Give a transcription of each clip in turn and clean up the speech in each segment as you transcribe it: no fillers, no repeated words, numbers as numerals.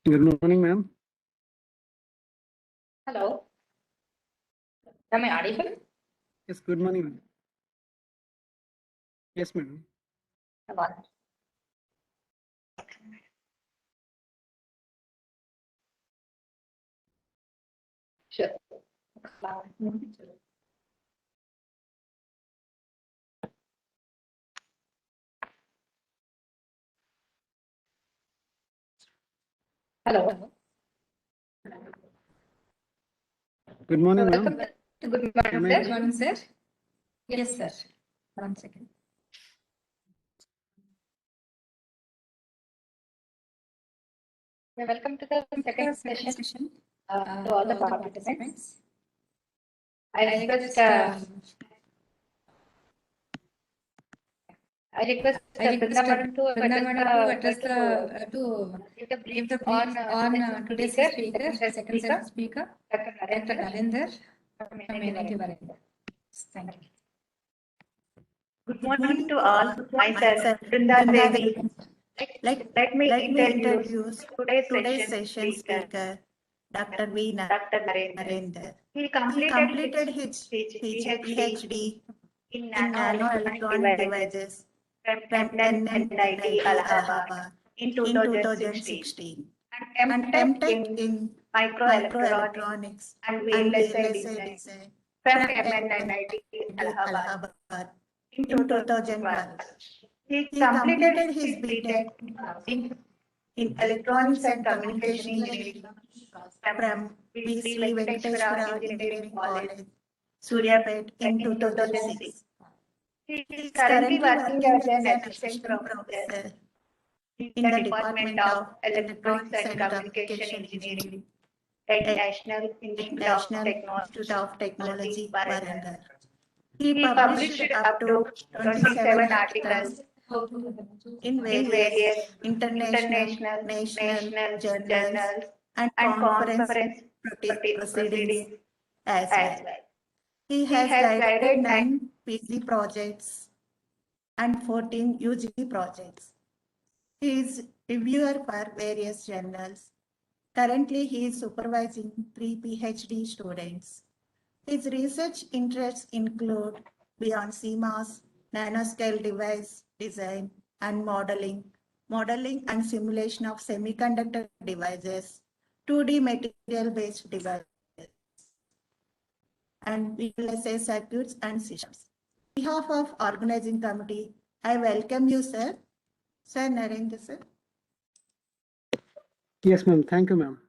Good morning, ma'am. Hello. Am I audible? Yes, good morning, ma'am. Yes, madam. What? Sure. Hello. Good morning, Welcome ma'am. to Good Am Morning, I Sir. Good morning, sir. Yes, sir. 1 second. Welcome to the second session to all the participants. I request Brinda Madam to address the give the brief on today's speaker, second speaker, Dr. Narinder from NIT Varendra. Thank you. Good morning to all. Myself, Brinda Devi. Let me introduce today's session speaker, Dr. V. Narendra. He completed his PhD in nanoelectronic devices from NNIT Allahabad in 2016 and MTech in microelectronics and VLSI design from MNNIT Allahabad in 2012. He completed his BTech in Electronics and Communication Engineering from Sri Venkateshwara Engineering College, Suryapet in 2006. He is currently working as an assistant professor in the Department of Electronics and Communication Engineering at National Institute of Technology, Warangal. He published up to 27 articles in various international, national journals and conference proceedings as well. He has guided 9 PhD projects and 14 UG projects. He is reviewer for various journals. Currently, he is supervising 3 PhD students. His research interests include beyond CMOS, nanoscale device design and modeling and simulation of semiconductor devices, 2D material-based devices, and VLSI circuits and systems. On behalf of organizing committee, I welcome you, sir. Sir Narendra, sir. Yes, ma'am. Thank you, ma'am.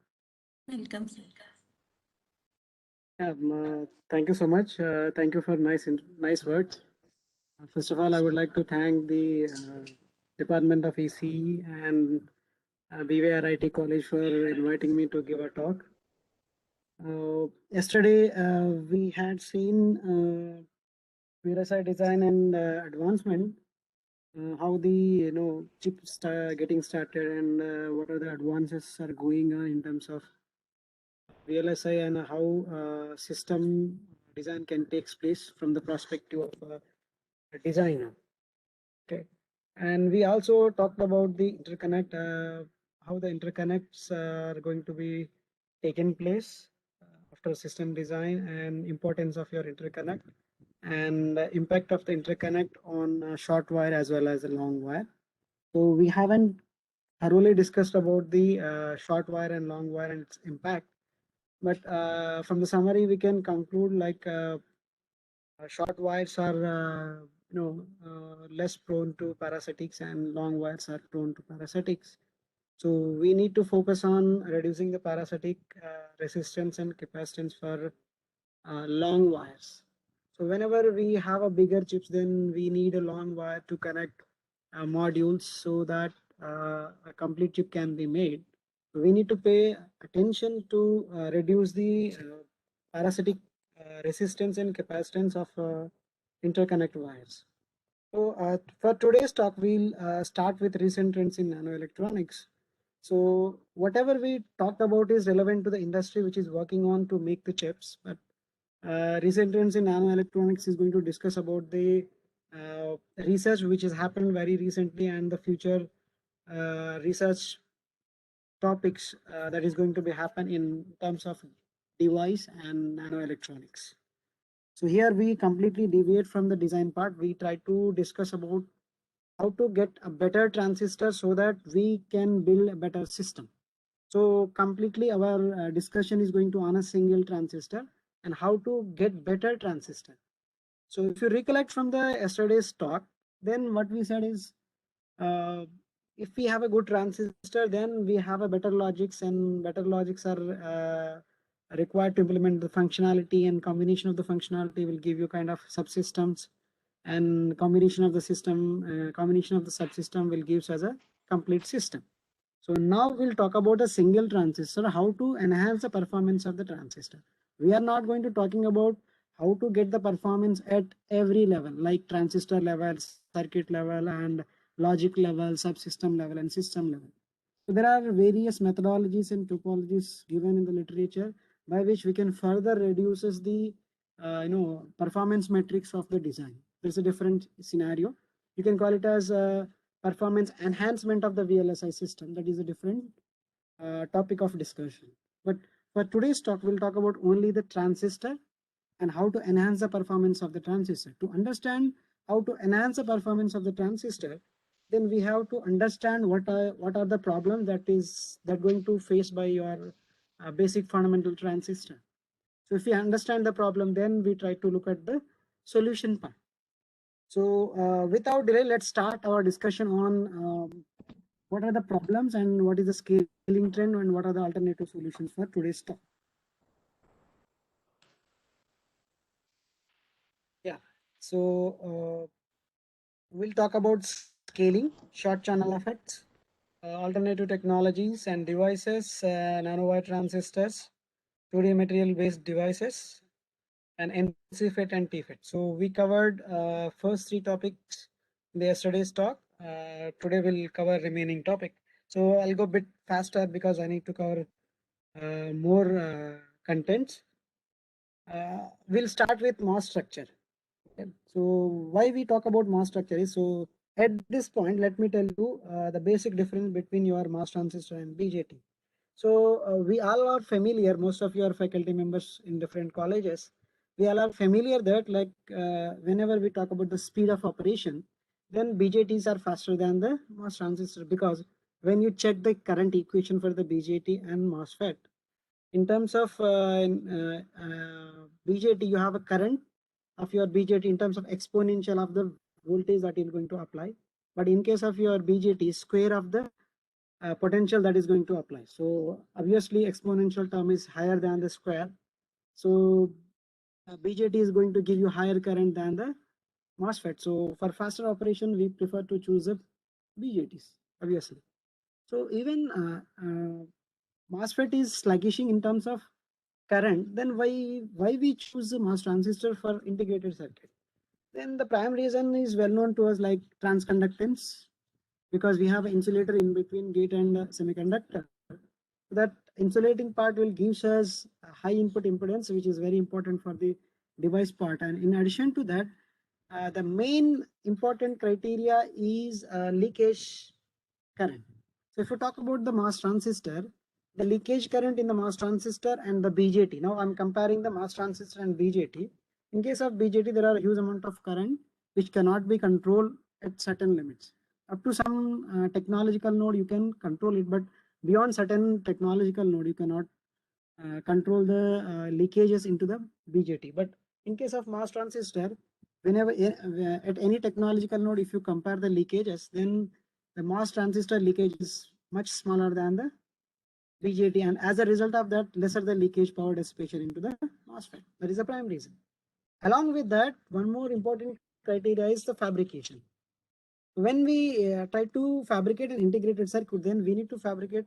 Welcome, sir. Thank you so much. Thank you for nice words. First of all, I would like to thank the Department of ECE and BVRIT College for inviting me to give a talk. Yesterday, we had seen VLSI design and advancement, how the chips getting started and what are the advances are going on in terms of VLSI and how system design can take place from the perspective of a designer. Okay, and we also talked about the interconnect, how the interconnects are going to be taken place after system design and importance of your interconnect and the impact of the interconnect on short wire as well as the long wire. So we haven't thoroughly discussed about the short wire and long wire and its impact, but from the summary we can conclude like short wires are less prone to parasitics and long wires are prone to parasitics. So we need to focus on reducing the parasitic resistance and capacitance for long wires. So whenever we have a bigger chips, then we need a long wire to connect modules so that a complete chip can be made. We need to pay attention to reduce the parasitic resistance and capacitance of interconnect wires. So for today's talk, we'll start with recent trends in nanoelectronics. So whatever we talked about is relevant to the industry which is working on to make the chips. But recent trends in nanoelectronics is going to discuss about the research which has happened very recently and the future research topics that is going to be happen in terms of device and nanoelectronics. So here we completely deviate from the design part. We try to discuss about how to get a better transistor so that we can build a better system. So completely our discussion is going to on a single transistor and how to get better transistor. So if you recollect from the yesterday's talk, then what we said is uh, if we have a good transistor, then we have a better logics, and better logics are required to implement the functionality, and combination of the functionality will give you kind of subsystems, and combination of the system, combination of the subsystem will give us a complete system. So now we'll talk about a single transistor, how to enhance the performance of the transistor. We are not going to talking about how to get the performance at every level, like transistor level, circuit level, and logic level, subsystem level, and system level. So there are various methodologies and topologies given in the literature by which we can further reduces the performance metrics of the design. There's a different scenario. You can call it as performance enhancement of the VLSI system. That is a different topic of discussion. But for today's talk, we'll talk about only the transistor and how to enhance the performance of the transistor. To understand how to enhance the performance of the transistor, then we have to understand what are the problems that going to face by your basic fundamental transistor. So if we understand the problem, then we try to look at the solution part. So without delay, let's start our discussion on what are the problems and what is the scaling trend and what are the alternative solutions for today's talk. Yeah, so we'll talk about scaling, short channel effects, alternative technologies and devices, nanowire transistors, 2D material based devices, and NC-FET and T-FET. So we covered first three topics in the yesterday's talk. Today we'll cover remaining topic. So I'll go a bit faster because I need to cover more contents. We'll start with MOS structure. Okay. So why we talk about MOS structure is, so at this point, let me tell you the basic difference between your MOS transistor and BJT. So we all are familiar, most of your faculty members in different colleges, we all are familiar that like whenever we talk about the speed of operation, then BJTs are faster than the MOS transistor, because when you check the current equation for the BJT and MOSFET, in terms of BJT, you have a current of your BJT in terms of exponential of the voltage that you're going to apply. But in case of your BJT, square of the potential that is going to apply. So obviously exponential term is higher than the square. So BJT is going to give you higher current than the MOSFET. So for faster operation, we prefer to choose the BJTs, obviously. So even MOSFET is sluggishing in terms of current, then why we choose the MOS transistor for integrated circuit? Then the prime reason is well known to us, like transconductance, because we have an insulator in between gate and semiconductor. That insulating part will give us a high input impedance, which is very important for the device part. And in addition to that, the main important criteria is leakage current. So if you talk about the MOS transistor, the leakage current in the MOS transistor and the BJT. Now I'm comparing the MOS transistor and BJT. In case of BJT, there are a huge amount of current which cannot be controlled at certain limits. Up to some technological node, you can control it, but beyond certain technological node, you cannot control the leakages into the BJT. But in case of MOS transistor, whenever at any technological node, if you compare the leakages, then the MOS transistor leakage is much smaller than the BJT, and as a result of that, lesser the leakage power dissipation into the MOSFET. That is the prime reason. Along with that, one more important criteria is the fabrication. When we try to fabricate an integrated circuit, then we need to fabricate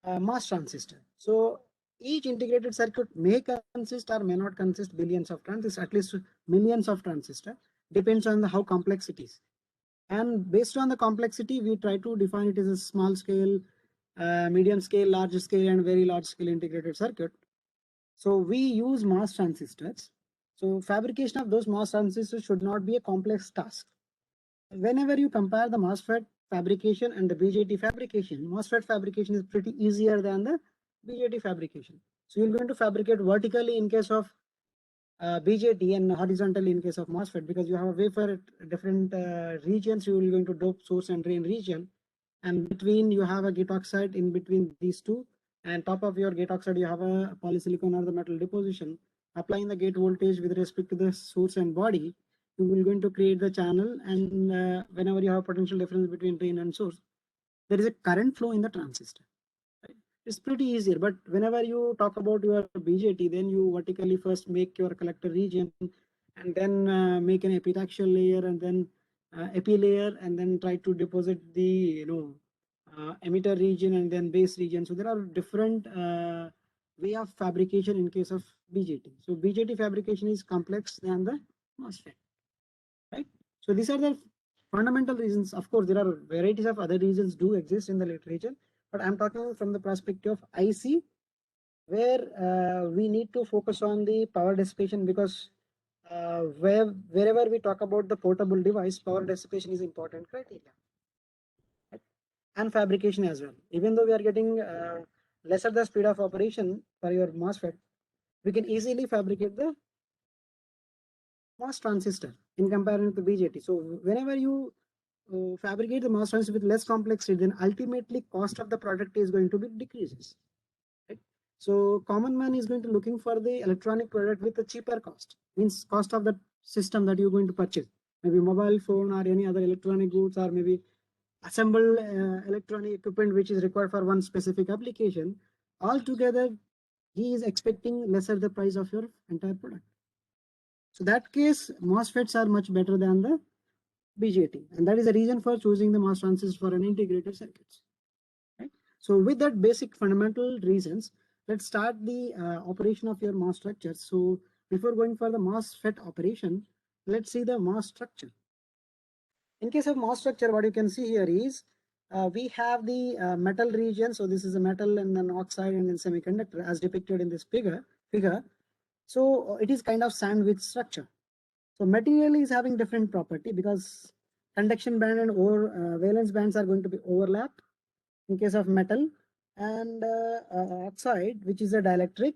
a MOS transistor. So each integrated circuit may consist or may not consist billions of transistors, at least millions of transistors, depends on how complex it is. And based on the complexity, we try to define it as a small scale, medium scale, large scale, and very large scale integrated circuit. So we use MOS transistors. So fabrication of those MOS transistors should not be a complex task. whenever you compare the MOSFET fabrication and the BJT fabrication, MOSFET fabrication is pretty easier than the BJT fabrication. So you're going to fabricate vertically in case of BJT and horizontally in case of MOSFET, because you have a wafer at different regions. You will going to dope source and drain region, and between you have a gate oxide in between these two, and top of your gate oxide you have a polysilicon or the metal deposition. Applying the gate voltage with respect to the source and body, you will going to create the channel, and whenever you have potential difference between drain and source, there is a current flow in the transistor. It's pretty easier, but whenever you talk about your BJT, then you vertically first make your collector region, and then make an epitaxial layer, and then epi layer, and then try to deposit the emitter region and then base region. So there are different way of fabrication in case of BJT. So BJT fabrication is complex than the MOSFET, right? So these are the fundamental reasons. Of course, there are varieties of other reasons do exist in the literature, but I'm talking from the perspective of IC, where we need to focus on the power dissipation, because wherever we talk about the portable device, power dissipation is important criteria, right? And fabrication as well. Even though we are getting lesser the speed of operation for your MOSFET, we can easily fabricate the MOS transistor in comparison to BJT. So whenever you fabricate the MOS transistor with less complexity, then ultimately cost of the product is going to be decreases. Right? So common man is going to looking for the electronic product with a cheaper cost, means cost of the system that you're going to purchase, maybe mobile phone or any other electronic goods, or maybe assembled electronic equipment which is required for one specific application. Altogether, he is expecting lesser the price of your entire product. So that case, MOSFETs are much better than the BJT, and that is the reason for choosing the MOS transistor for an integrated circuits. Right? So with that basic fundamental reasons, let's start the operation of your MOS structure. So before going for the MOSFET operation, let's see the MOS structure. In case of MOS structure, what you can see here is we have the metal region. So this is a metal and then oxide and then semiconductor as depicted in this figure. So it is kind of sandwich structure. So material is having different property because conduction band and valence bands are going to be overlapped in case of metal, and oxide, which is a dielectric,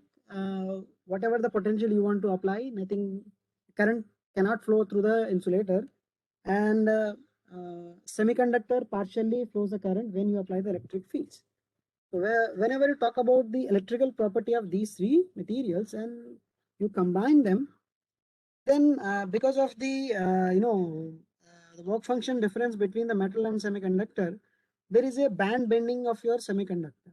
whatever the potential you want to apply, nothing, current cannot flow through the insulator, and semiconductor partially flows the current when you apply the electric fields. So whenever you talk about the electrical property of these three materials and you combine them, then because of the the work function difference between the metal and semiconductor, there is a band bending of your semiconductor,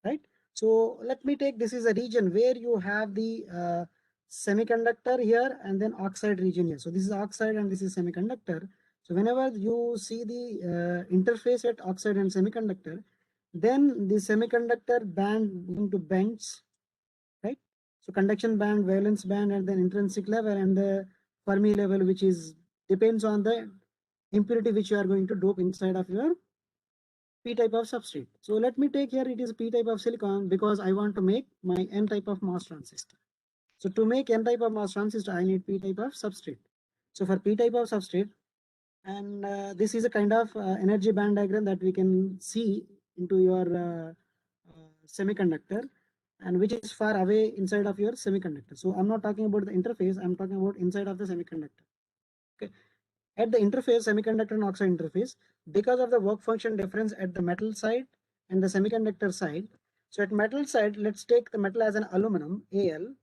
right? So let me take, this is a region where you have the semiconductor here and then oxide region here. So this is oxide and this is semiconductor. So whenever you see the interface at oxide and semiconductor, then the semiconductor band going to bends, right? So conduction band, valence band, and then intrinsic level and the Fermi level, which is depends on the impurity which you are going to dope inside of your P type of substrate. So let me take here, it is P type of silicon because I want to make my N type of MOS transistor. So to make N type of MOS transistor, I need P type of substrate. So for P type of substrate, and this is a kind of energy band diagram that we can see into your semiconductor, and which is far away inside of your semiconductor. So I'm not talking about the interface, I'm talking about inside of the semiconductor. Okay. At the interface, semiconductor and oxide interface, because of the work function difference at the metal side and the semiconductor side. So at metal side, let's take the metal as an aluminum, Al.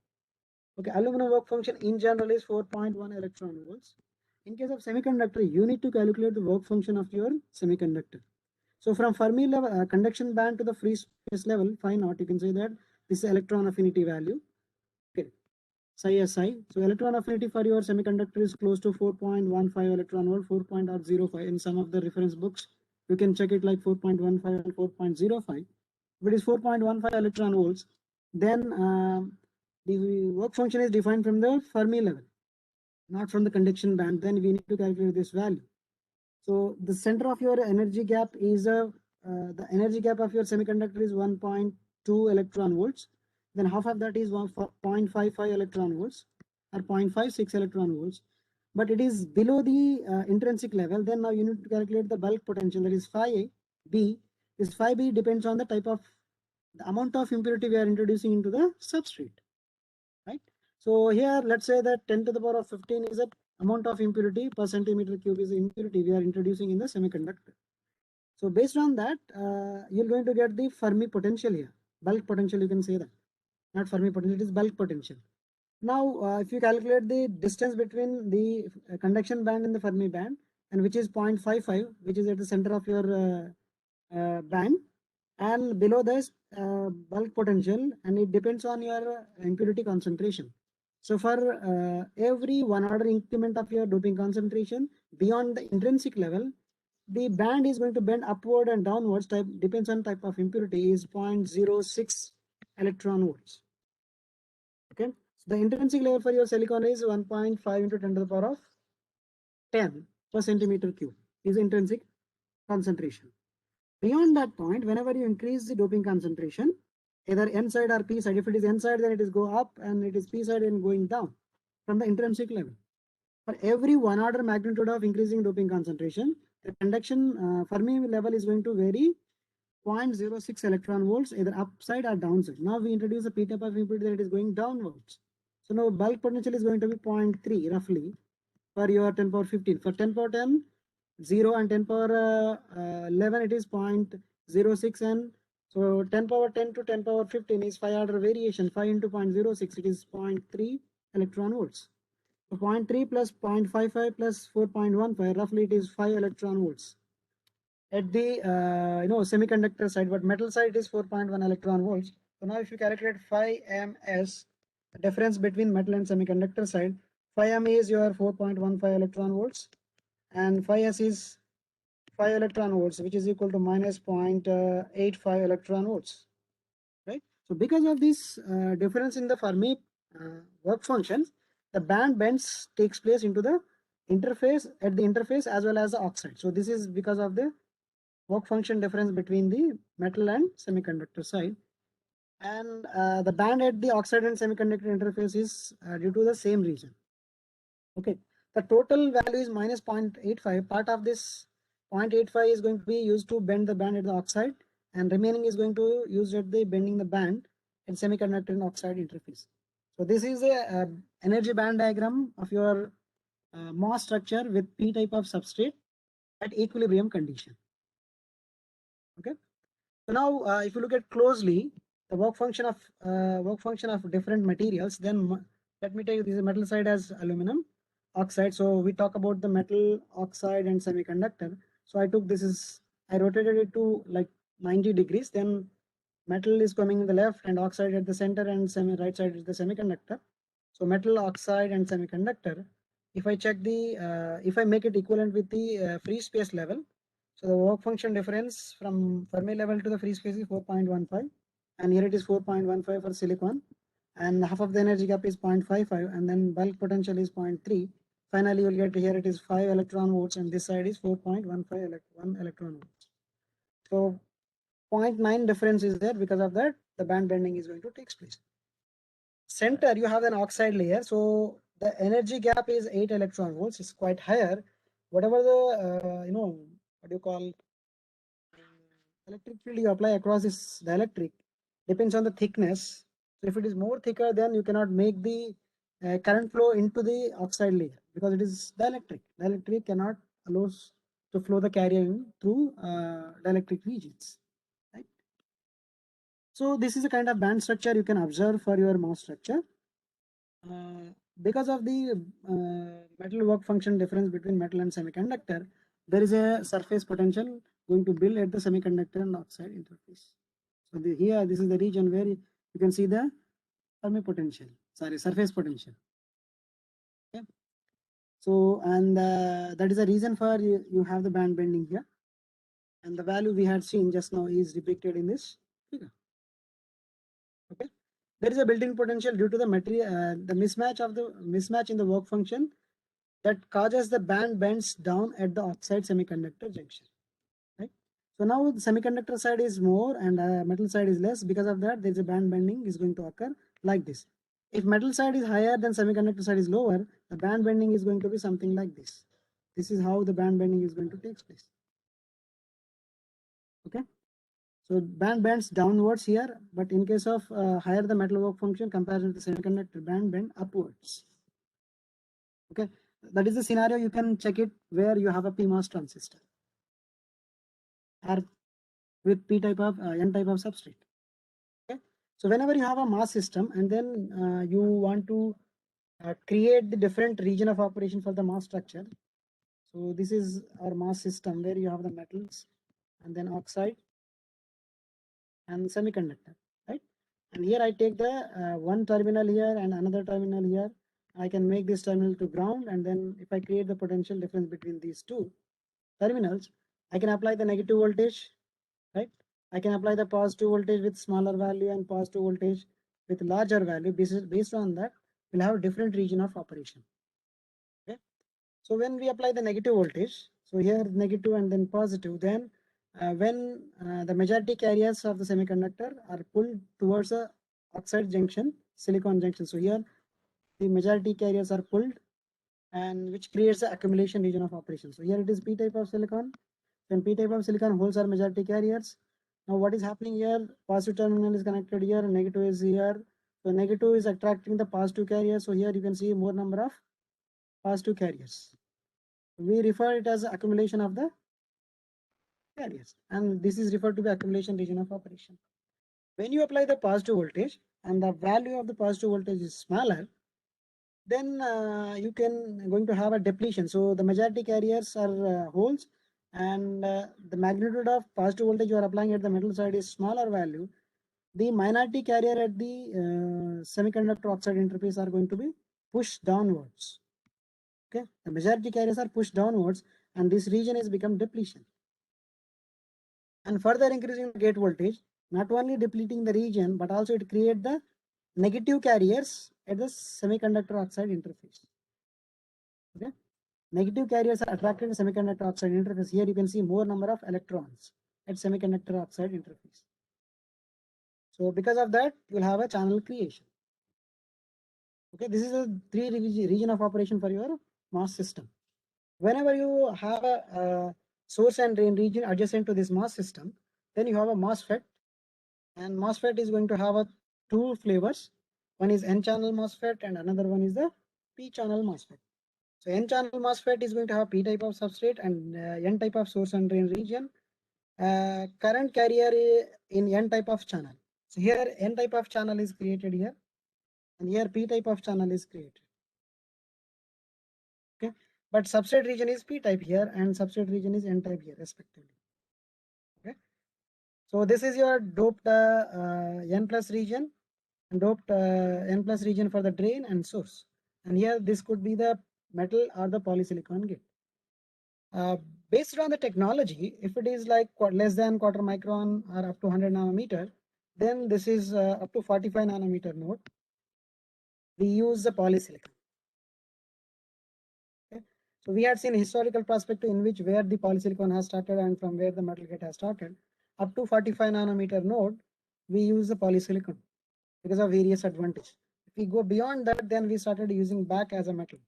Okay, aluminum work function in general is 4.1 electron volts. In case of semiconductor, you need to calculate the work function of your semiconductor. So from Fermi level, conduction band to the free space level, phi naught, you can say that this is electron affinity value. Okay, psi SI. So electron affinity for your semiconductor is close to 4.15 electron volt, 4.05. In some of the reference books, you can check it like 4.15 and 4.05. If it is 4.15 electron volts, then the work function is defined from the Fermi level, not from the conduction band. Then we need to calculate this value. So the center of your energy gap is the energy gap of your semiconductor is 1.2 electron volts. Then half of that is 0.55 electron volts or 0.56 electron volts. but it is below the intrinsic level, then now you need to calculate the bulk potential, that is phi B. This phi B depends on the type of, the amount of impurity we are introducing into the substrate, right? So here, let's say that 10 to the power of 15 is the amount of impurity per centimeter cube is the impurity we are introducing in the semiconductor. So based on that, you're going to get the Fermi potential here, bulk potential, you can say that. Not Fermi potential, it is bulk potential. Now, if you calculate the distance between the conduction band and the Fermi band, and which is 0.55, which is at the center of your band, and below this bulk potential, and it depends on your impurity concentration. So for every 1 order increment of your doping concentration beyond the intrinsic level, the band is going to bend upward and downwards, type depends on type of impurity, is 0.06 electron volts. Okay, so the intrinsic level for your silicon is 1.5 into 10 to the power of 10 per centimeter cube is intrinsic concentration. Beyond that point, whenever you increase the doping concentration, either N side or P side, if it is N side, then it is go up, and it is P side and going down from the intrinsic level. For every 1 order magnitude of increasing doping concentration, the conduction Fermi level is going to vary 0.06 electron volts, either upside or downside. Now we introduce a P type of impurity that it is going downwards. So now bulk potential is going to be 0.3 roughly for your 10 power 15. For 10 power 10, 0 and 10 power 11, it is 0.06, and so 10 power 10 to 10 power 15 is 5 order variation. 5 into 0.06, it is 0.3 electron volts. So 0.3 plus 0.55 plus 4.15, roughly it is 5 electron volts at the semiconductor side, but metal side is 4.1 electron volts. So now if you calculate phi ms, the difference between metal and semiconductor side, phi m is your 4.15 electron volts, and phi s is 5 electron volts, which is equal to minus 0.85 electron volts, right? So because of this difference in the Fermi work functions, the band bends takes place into the interface, at the interface as well as the oxide. So this is because of the work function difference between the metal and semiconductor side, and the band at the oxide and semiconductor interface is due to the same reason. Okay, the total value is minus 0.85. Part of this 0.85 is going to be used to bend the band at the oxide, and remaining is going to use at the bending the band in semiconductor and oxide interface. So this is a energy band diagram of your MOS structure with P type of substrate at equilibrium condition. Okay, so now if you look at closely the work function of different materials, then let me tell you, this is metal side as aluminum oxide. So we talk about the metal oxide and semiconductor. So I took I rotated it to like 90 degrees. Then metal is coming in the left and oxide at the center, and right side is the semiconductor. So metal oxide and semiconductor. If I check the if I make it equivalent with the free space level, so the work function difference from Fermi level to the free space is 4.15, and here it is 4.15 for silicon, and half of the energy gap is 0.55, and then bulk potential is 0.3. Finally, you will get here it is 5 electron volts, and this side is 4.15 electron volts. So 0.9 difference is there. Because of that, the band bending is going to take place. Center, you have an oxide layer, so the energy gap is 8 electron volts. It's quite higher. Whatever the what do you call electric field you apply across this dielectric depends on the thickness. So if it is more thicker, then you cannot make the current flow into the oxide layer because it is dielectric. Dielectric cannot allows to flow the carrier in through dielectric regions, right? So this is a kind of band structure you can observe for your MOS structure. Because of the metal work function difference between metal and semiconductor, there is a surface potential going to build at the semiconductor and oxide interface. So here, this is the region where you can see the Fermi potential, surface potential. Okay. So, and that is the reason for you have the band bending here. And the value we had seen just now is depicted in this figure. Okay. There is a built-in potential due to the material, the mismatch in the work function that causes the band bends down at the oxide semiconductor junction, right? So now the semiconductor side is more and metal side is less. Because of that, there is a band bending is going to occur like this. If metal side is higher than semiconductor side is lower, the band bending is going to be something like this. This is how the band bending is going to take place. Okay. So band bends downwards here, but in case of higher the metal work function comparison to the semiconductor, band bend upwards. Okay. That is the scenario. You can check it where you have a PMOS transistor or with P type of N type of substrate. Okay. So whenever you have a MOS system and then you want to create the different region of operation for the MOS structure. So this is our MOS system where you have the metals and then oxide and semiconductor, right? And here I take the one terminal here and another terminal here. I can make this terminal to ground, and then if I create the potential difference between these two terminals, I can apply the negative voltage, right? I can apply the positive voltage with smaller value and positive voltage with larger value. Based on that, we'll have a different region of operation. Okay. So when we apply the negative voltage, so here negative and then positive, then when the majority carriers of the semiconductor are pulled towards a oxide junction, silicon junction. So here the majority carriers are pulled, and which creates the accumulation region of operation. So here it is P type of silicon. Then P type of silicon holds are majority carriers. Now what is happening here? Positive terminal is connected here, and negative is here. So negative is attracting the positive carrier. So here you can see more number of positive carriers. We refer it as accumulation of the carriers, and this is referred to the accumulation region of operation. When you apply the positive voltage and the value of the positive voltage is smaller, then you can going to have a depletion. So the majority carriers are holes, and the magnitude of positive voltage you are applying at the metal side is smaller value. The minority carrier at the semiconductor oxide interface are going to be pushed downwards. Okay, the majority carriers are pushed downwards, and this region is become depletion. And further increasing the gate voltage, not only depleting the region, but also it create the negative carriers at the semiconductor oxide interface. Okay, negative carriers are attracted to semiconductor oxide interface. Here you can see more number of electrons at semiconductor oxide interface. So because of that, you will have a channel creation. Okay, this is a three region of operation for your MOS system. Whenever you have a source and drain region adjacent to this MOS system, then you have a MOSFET, and MOSFET is going to have a two flavors. One is N-channel MOSFET and another one is the P-channel MOSFET. So N-channel MOSFET is going to have P type of substrate and N type of source and drain region. Current carrier in N type of channel. So here N type of channel is created here, and here P type of channel is created. Okay, but substrate region is P type here and substrate region is N type here respectively. Okay, so this is your doped N plus region and doped N plus region for the drain and source. And here this could be the metal or the polysilicon gate. Based on the technology, if it is like less than quarter micron or up to 100 nanometer, then this is up to 45 nanometer node. We use the polysilicon. Okay. So we had seen historical perspective in which where the polysilicon has started and from where the metal gate has started. Up to 45 nanometer node, we use the polysilicon because of various advantages. If we go beyond that, then we started using back as a metal.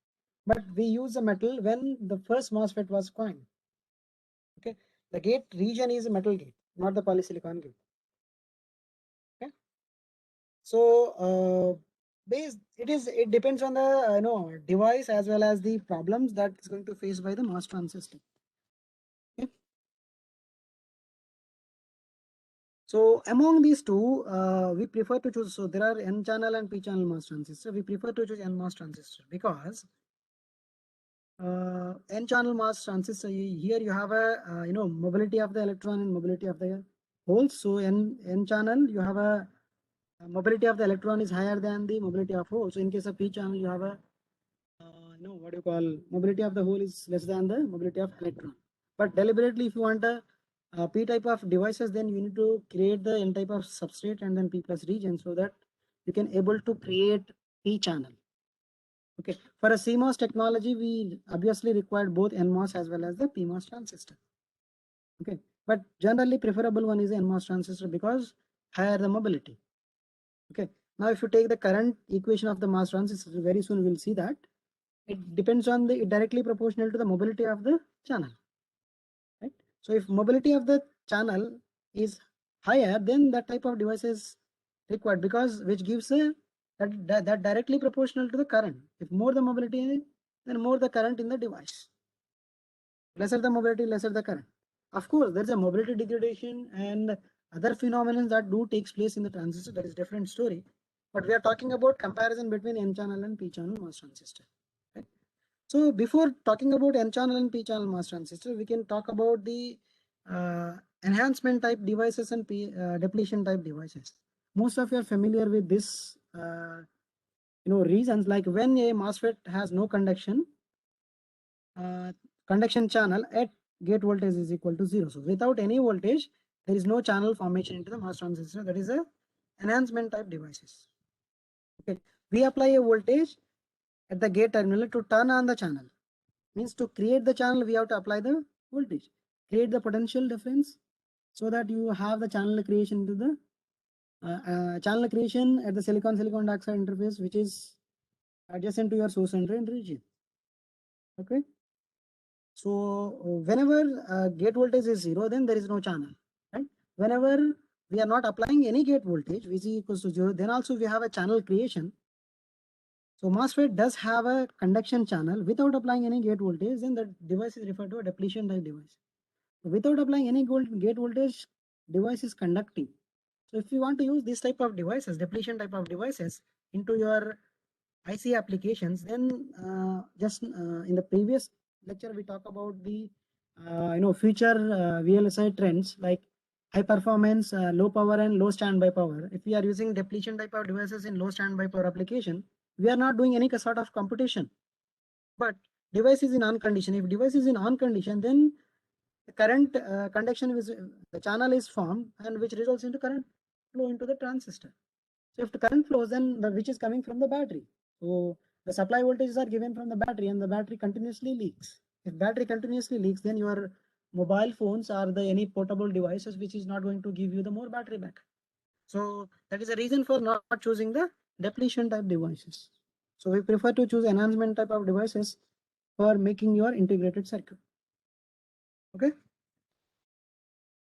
But we use the metal when the first MOSFET was coined. Okay, the gate region is a metal gate, not the polysilicon gate. Okay, so it depends on the device as well as the problems that is going to face by the MOS transistor. Okay. So among these two, we prefer to choose. So there are N channel and P channel MOS transistor. We prefer to choose N MOS transistor because N channel MOS transistor, here you have a mobility of the electron and mobility of the holes. So N channel you have a mobility of the electron is higher than the mobility of hole. So in case of P channel you have a what do you call, mobility of the hole is less than the mobility of electron. But deliberately if you want a P type of devices, then you need to create the N type of substrate and then P plus region so that you can able to create P channel. Okay, for a CMOS technology, we obviously required both NMOS as well as the PMOS transistor. Okay, but generally preferable one is the NMOS transistor because higher the mobility. Okay, Now, if you take the current equation of the mass transistor, very soon we'll see that it depends on it directly proportional to the mobility of the channel, right? So if mobility of the channel is higher, then that type of device is required, because which gives a that directly proportional to the current. If more the mobility, then more the current in the device. Lesser the mobility, lesser the current. Of course, there's a mobility degradation and other phenomena that do takes place in the transistor. That is different story. But we are talking about comparison between N channel and P channel MOS transistor. Right? So before talking about N channel and P channel MOS transistor, we can talk about the enhancement type devices and depletion type devices. Most of you are familiar with this reasons, like when a MOSFET has no conduction channel at gate voltage is equal to 0. So without any voltage, there is no channel formation into the MOS transistor. That is a enhancement type devices. Okay, we apply a voltage at the gate terminal to turn on the channel. Means to create the channel, we have to apply the voltage, create the potential difference, so that you have the channel creation to the channel creation at the silicon dioxide interface, which is adjacent to your source and drain region. Okay. So whenever gate voltage is 0, then there is no channel, right? Whenever we are not applying any gate voltage, VG equals to 0, then also we have a channel creation. So MOSFET does have a conduction channel without applying any gate voltage, then the device is referred to a depletion type device. Without applying any gate voltage, device is conducting. So if you want to use this type of devices, depletion type of devices into your IC applications, then just in the previous lecture we talk about the future VLSI trends like high performance, low power and low standby power. If we are using depletion type of devices in low standby power application, we are not doing any sort of computation, but device is in on condition. If device is in on condition, then the current conduction is the channel is formed, and which results into current flow into the transistor. So if the current flows, then which is coming from the battery. So the supply voltages are given from the battery, and the battery continuously leaks. If battery continuously leaks, then your mobile phones or the any portable devices which is not going to give you the more battery back. So that is a reason for not choosing the depletion type devices. So we prefer to choose enhancement type of devices for making your integrated circuit. Okay.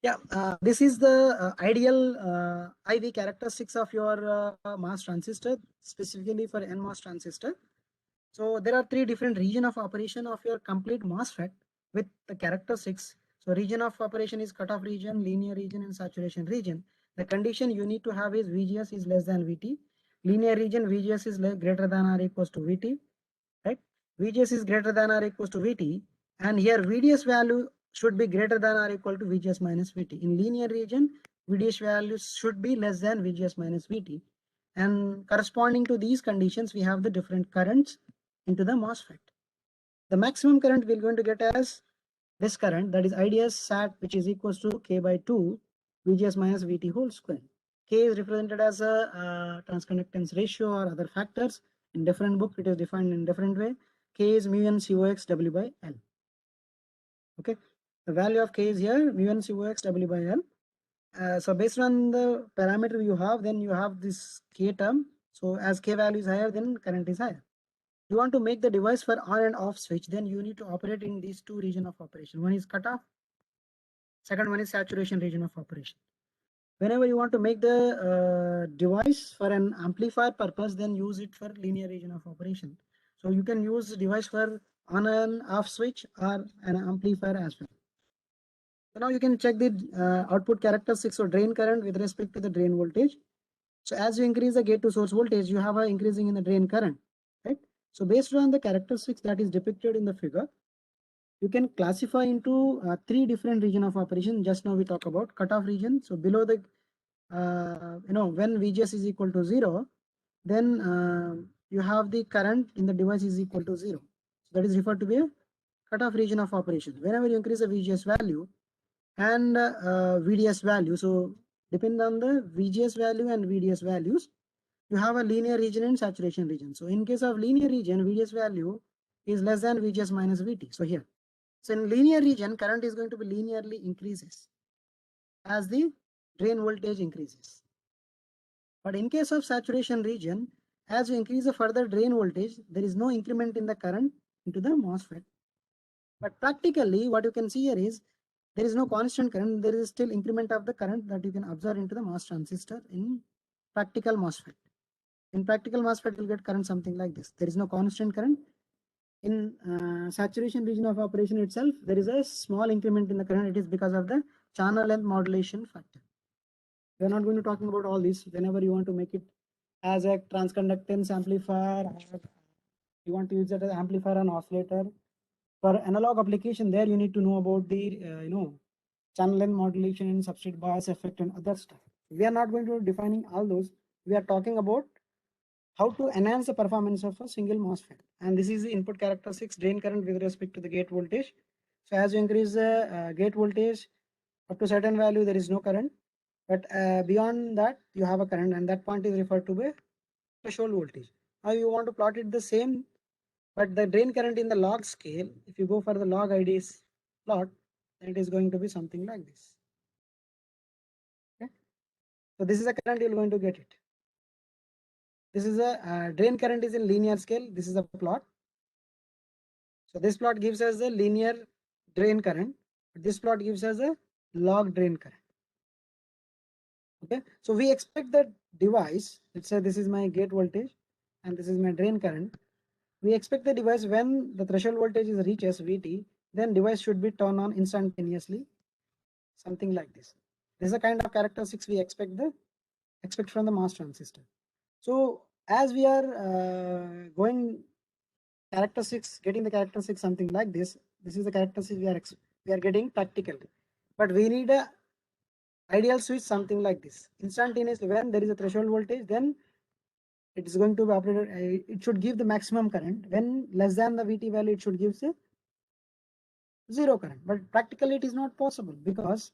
Yeah, this is the ideal IV characteristics of your MOS transistor, specifically for NMOS transistor. So there are three different region of operation of your complete MOSFET with the characteristics. So region of operation is cutoff region, linear region, and saturation region. The condition you need to have is VGS is less than VT. Linear region, VGS is greater than or equals to VT, right? VGS is greater than or equals to VT, and here VDS value should be greater than or equal to VGS minus VT. In linear region, VDS value should be less than VGS minus VT, and corresponding to these conditions, we have the different currents into the MOSFET. The maximum current we're going to get as this current, that is IDS SAT, which is equals to K by 2 VGS minus VT whole square. K is represented as a transconductance ratio or other factors. In different book, it is defined in different way. K is mu n COX W by L. Okay, the value of K is here mu n COX W by L. So based on the parameter you have, then you have this K term. So as K value is higher, then current is higher. You want to make the device for on and off switch, then you need to operate in these two region of operation. One is cutoff, second one is saturation region of operation. Whenever you want to make the device for an amplifier purpose, then use it for linear region of operation. So you can use the device for on and off switch or an amplifier as well. So now you can check the output characteristics of drain current with respect to the drain voltage. So as you increase the gate to source voltage, you have a increasing in the drain current, right? So based on the characteristics that is depicted in the figure, you can classify into three different region of operation. Just now we talk about cutoff region. So below the, when VGS is equal to 0, then you have the current in the device is equal to 0. So that is referred to be a cutoff region of operation. Whenever you increase the VGS value and VDS value, so depend on the VGS value and VDS values, you have a linear region and saturation region. So in case of linear region, VDS value is less than VGS minus VT. So here, so in linear region, current is going to be linearly increases as the drain voltage increases. But in case of saturation region, as you increase the further drain voltage, there is no increment in the current into the MOSFET. But practically, what you can see here is there is no constant current. There is still increment of the current that you can observe into the MOS transistor in practical MOSFET. In practical MOSFET, you'll get current something like this. There is no constant current. In saturation region of operation itself, there is a small increment in the current. It is because of the channel length modulation factor. We are not going to talking about all this. Whenever you want to make it as a transconductance amplifier, or you want to use it as amplifier and oscillator. For analog application, there you need to know about the channel length modulation and substrate bias effect and other stuff. We are not going to defining all those. We are talking about how to enhance the performance of a single MOSFET. And this is the input characteristics, drain current with respect to the gate voltage. So as you increase the gate voltage up to certain value, there is no current. But beyond that, you have a current, and that point is referred to by threshold voltage. Now you want to plot it the same, but the drain current in the log scale, if you go for the log IDs plot, then it is going to be something like this. Okay. So this is the current you're going to get it. This is a drain current is in linear scale. This is a plot. So this plot gives us a linear drain current. This plot gives us a log drain current. Okay. So we expect that device, let's say this is my gate voltage and this is my drain current. We expect the device when the threshold voltage is reaches VT, then device should be turned on instantaneously. Something like this. This is the kind of characteristics we expect from the MOS transistor. So as we are getting the characteristics something like this. This is the characteristics we are getting practically. But we need a ideal switch something like this. Instantaneously, when there is a threshold voltage, then it is going to be operated. It should give the maximum current. When less than the VT value, it should give the zero current. But practically, it is not possible because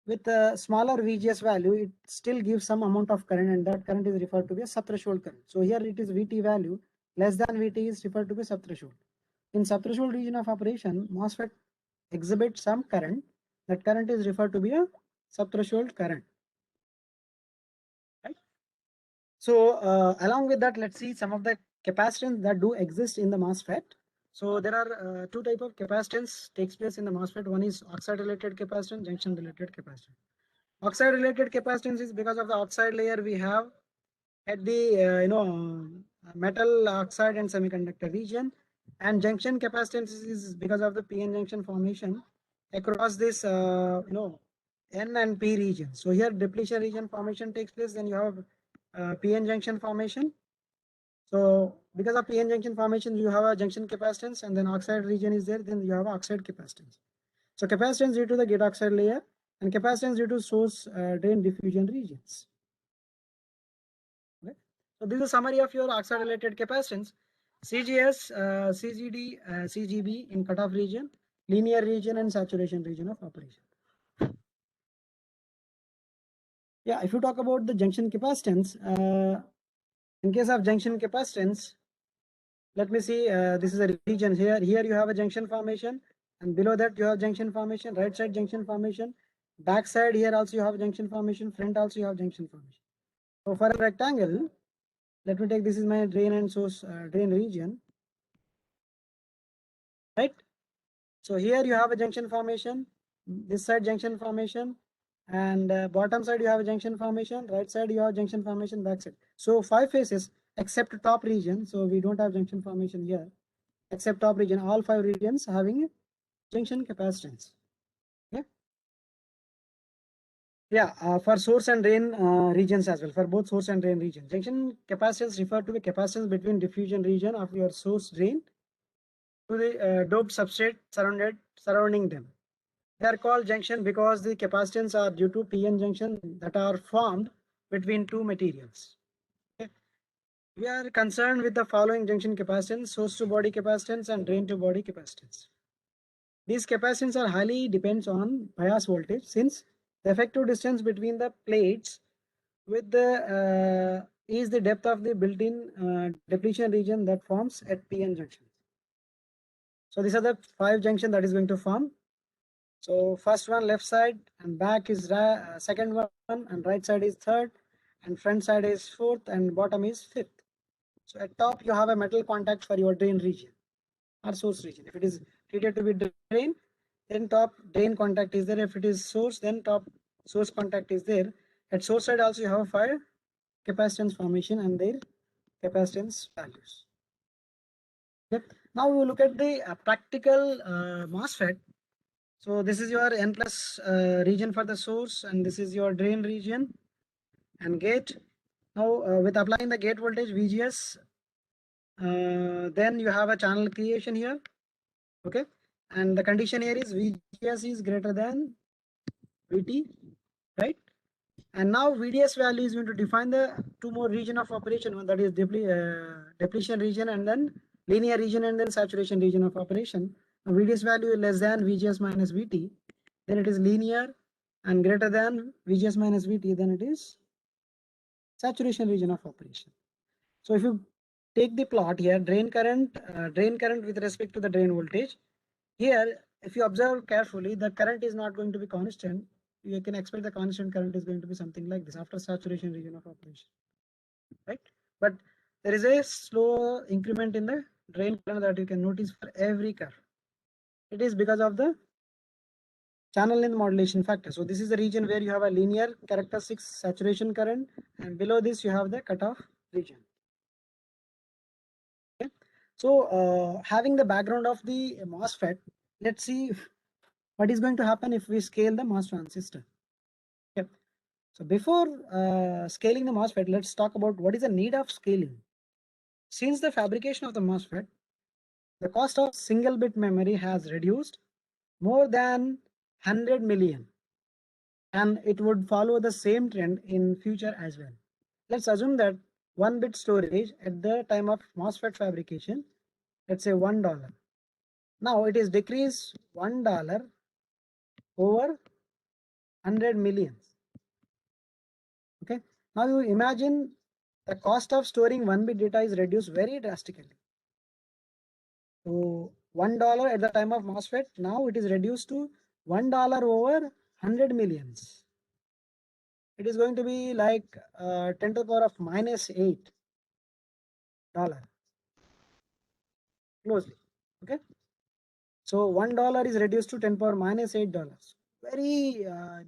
with a smaller VGS value, it still gives some amount of current, and that current is referred to be a subthreshold current. So here it is VT value less than VT is referred to be subthreshold. In subthreshold region of operation, MOSFET exhibits some current. That current is referred to be a subthreshold current. Right? So along with that, let's see some of the capacitance that do exist in the MOSFET. So there are two type of capacitance takes place in the MOSFET. One is oxide related capacitance, junction related capacitance. Oxide related capacitance is because of the oxide layer we have at the metal oxide and semiconductor region, and junction capacitance is because of the PN junction formation across this N and P region. So here depletion region formation takes place, then you have PN junction formation. So because of PN junction formation, you have a junction capacitance, and then oxide region is there, then you have oxide capacitance. So capacitance due to the gate oxide layer and capacitance due to source drain diffusion regions. Okay. So this is a summary of your oxide related capacitance. CGS, CGD, CGB in cutoff region, linear region and saturation region of operation. Yeah, if you talk about the junction capacitance, in case of junction capacitance, let me see, this is a region here. Here you have a junction formation, and below that you have junction formation, right side junction formation, back side here also you have junction formation, front also you have junction formation. So for a rectangle, let me take, this is my drain and source drain region, right? So here you have a junction formation, this side junction formation, and bottom side you have a junction formation, right side you have junction formation, back side. So 5 faces except top region. So we don't have junction formation here, except top region. All 5 regions having junction capacitance. Okay. Yeah, for source and drain regions as well, for both source and drain region. Junction capacitance refer to the capacitance between diffusion region of your source drain to the doped substrate surrounding them. They are called junction because the capacitance are due to PN junction that are formed between two materials. Okay. We are concerned with the following junction capacitance: source to body capacitance and drain to body capacitance. These capacitance are highly depends on bias voltage, since the effective distance between the plates with the is the depth of the built-in depletion region that forms at PN junction. So these are the 5 junction that is going to form. So first one left side and back is second one, and right side is third, and front side is fourth, and bottom is fifth. So at top you have a metal contact for your drain region or source region. If it is treated to be drain, then top drain contact is there. If it is source, then top source contact is there. At source side also you have fire capacitance formation and their capacitance values. Yep. Now we will look at the practical MOSFET. So this is your N plus region for the source, and this is your drain region and gate. Now with applying the gate voltage VGS, then you have a channel creation here. Okay, and the condition here is VGS is greater than VT, right? And now VDS value is going to define the two more region of operation, one that is depletion region and then linear region and then saturation region of operation. Now VDS value is less than VGS minus VT, then it is linear, and greater than VGS minus VT, then it is saturation region of operation. So if you take the plot here, drain current with respect to the drain voltage, here if you observe carefully, the current is not going to be constant. You can expect the constant current is going to be something like this after saturation region of operation, right? But there is a slow increment in the drain current that you can notice for every curve. It is because of the channel length modulation factor. So this is the region where you have a linear characteristic saturation current, and below this you have the cutoff region. Okay. So having the background of the MOSFET, let's see what is going to happen if we scale the MOS transistor. Okay. So before scaling the MOSFET, let's talk about what is the need of scaling. Since the fabrication of the MOSFET, the cost of single bit memory has reduced more than 100 million, and it would follow the same trend in future as well. Let's assume that 1 bit storage at the time of MOSFET fabrication, let's say $1. Now it is decreased $1 over 100 millions. Okay. Now you imagine the cost of storing 1 bit data is reduced very drastically. So $1 at the time of MOSFET, now it is reduced to $1 over 100 millions. It is going to be like 10 to the power of minus $8 closely. Okay. So $1 is reduced to 10 power minus $8. Very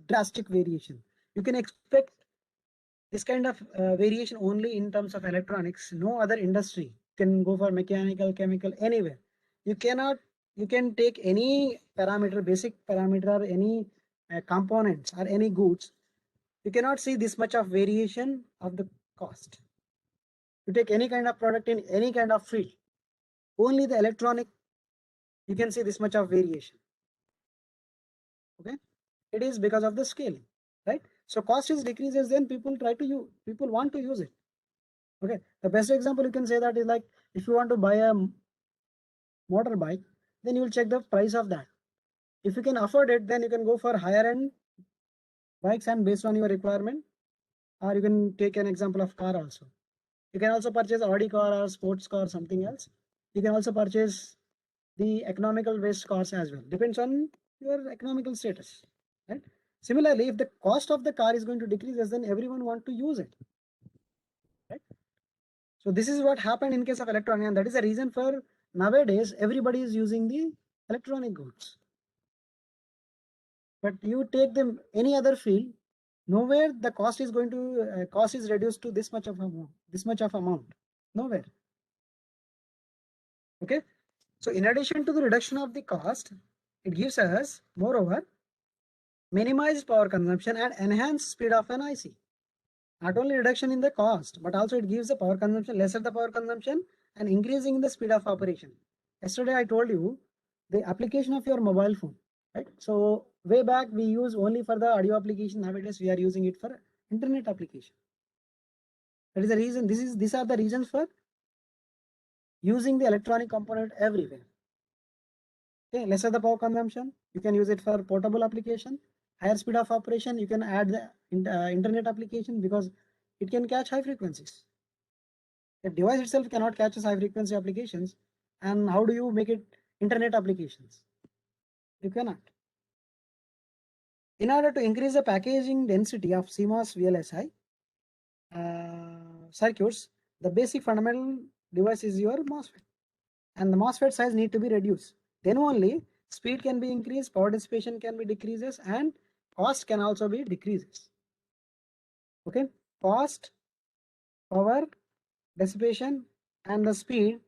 drastic variation. You can expect this kind of variation only in terms of electronics. No other industry can go for mechanical, chemical, anywhere. You cannot, you can take any parameter, basic parameter, or any components or any goods. You cannot see this much of variation of the cost. You take any kind of product in any kind of field, only the electronic, you can see this much of variation. Okay, it is because of the scaling, right? So cost is decreases, then people want to use it. Okay, the best example you can say that is like if you want to buy a motorbike, then you will check the price of that. If you can afford it, then you can go for higher end bikes and based on your requirement, or you can take an example of car also. You can also purchase Audi car or sports car or something else. You can also purchase the economical based cars as well. Depends on your economical status, right? Similarly, if the cost of the car is going to decrease, then everyone want to use it, right? So this is what happened in case of electronic, and that is the reason for nowadays everybody is using the electronic goods. But you take them any other field, nowhere the cost is going to cost is reduced to this much of amount, nowhere. Okay, so in addition to the reduction of the cost, it gives us moreover minimized power consumption and enhanced speed of an IC. Not only reduction in the cost, but also it gives the power consumption, lesser the power consumption, and increasing the speed of operation. Yesterday I told you the application of your mobile phone, right? So way back we use only for the audio application. Nowadays we are using it for internet application. That is the reason. These are the reasons for using the electronic component everywhere. Okay, lesser the power consumption, you can use it for portable application. Higher speed of operation, you can add the internet application because it can catch high frequencies. The device itself cannot catch high frequency applications, and how do you make it internet applications? You cannot. In order to increase the packaging density of CMOS VLSI, circuits, the basic fundamental device is your MOSFET, and the MOSFET size need to be reduced. Then only speed can be increased, power dissipation can be decreases, and cost can also be decreases. Okay, cost, power dissipation, and the speed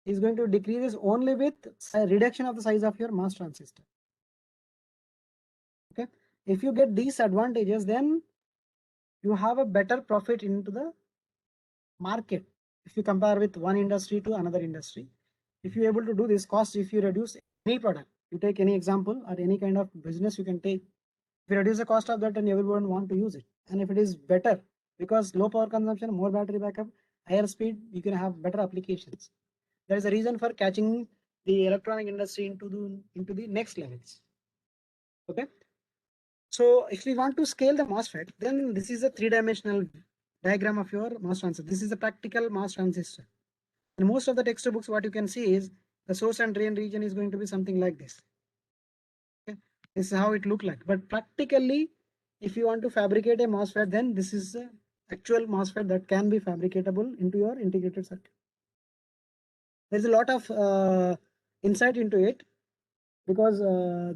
is going to decrease only with a reduction of the size of your MOS transistor. Okay, if you get these advantages, then you have a better profit into the market. If you compare with one industry to another industry, if you're able to do this cost, if you reduce any product, you take any example or any kind of business you can take, if you reduce the cost of that, and everyone want to use it, and if it is better, because low power consumption, more battery backup, higher speed, you can have better applications. There is a reason for catching the electronic industry into the next levels. Okay, so if we want to scale the MOSFET, then this is a three-dimensional diagram of your MOS transistor. This is a practical MOS transistor. In most of the textbooks, what you can see is the source and drain region is going to be something like this. Okay, this is how it look like. But practically, if you want to fabricate a MOSFET, then this is the actual MOSFET that can be fabricatable into your integrated circuit. There's a lot of insight into it, because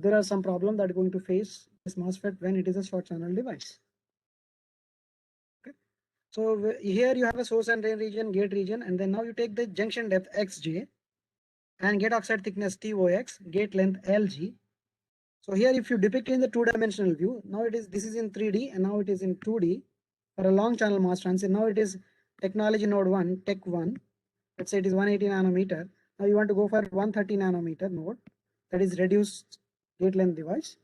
there are some problems that are going to face this MOSFET when it is a short channel device. Okay, so here you have a source and drain region, gate region, and then now you take the junction depth Xj and gate oxide thickness TOX, gate length LG. So here, if you depict in the two-dimensional view, now this is in 3D and now it is in 2D for a long channel MOS transistor. Now it is technology node 1, tech 1. Let's say it is 180 nanometer. Now you want to go for 130 nanometer node, that is reduced gate length device.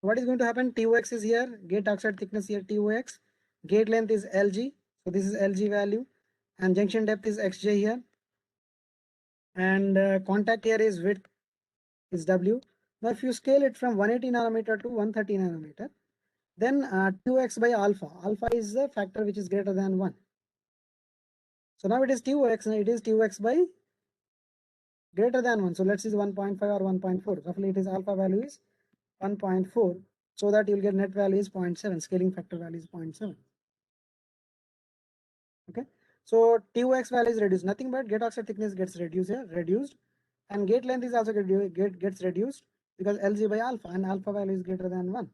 What is going to happen? TOX is here, gate oxide thickness here TOX, gate length is LG. So this is LG value, and junction depth is XJ here, and contact here is width is W. Now if you scale it from 180 nanometer to 130 nanometer, then 2x by alpha. Alpha is the factor which is greater than 1. So now it is 2x, and it is 2x by greater than 1. So let's see 1.5 or 1.4. Roughly it is alpha value is 1.4. So that you'll get net value is 0.7. Scaling factor value is 0.7. Okay. So 2x value is reduced. Nothing but gate oxide thickness gets reduced here, reduced. And gate length is also gets reduced, because LG by alpha, and alpha value is greater than 1.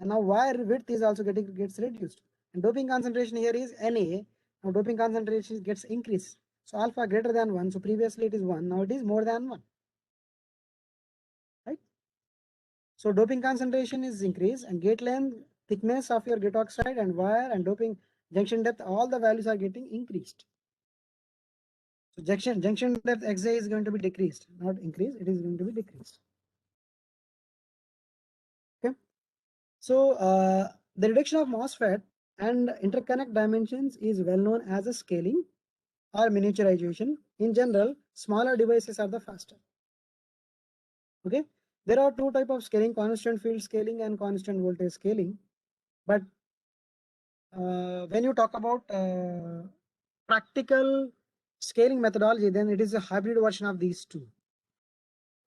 And now wire width is also gets reduced. And doping concentration here is Na. Now doping concentration gets increased. So alpha greater than 1. So previously it is 1. Now it is more than 1. Right? So doping concentration is increased, and gate length, thickness of your gate oxide, and wire, and doping junction depth, all the values are getting increased. So junction depth Xj is going to be decreased, not increased. It is going to be decreased. Okay. So the reduction of MOSFET and interconnect dimensions is well known as a scaling or miniaturization. In general, smaller devices are the faster. Okay, there are two types of scaling: constant field scaling and constant voltage scaling. But when you talk about practical scaling methodology, then it is a hybrid version of these two.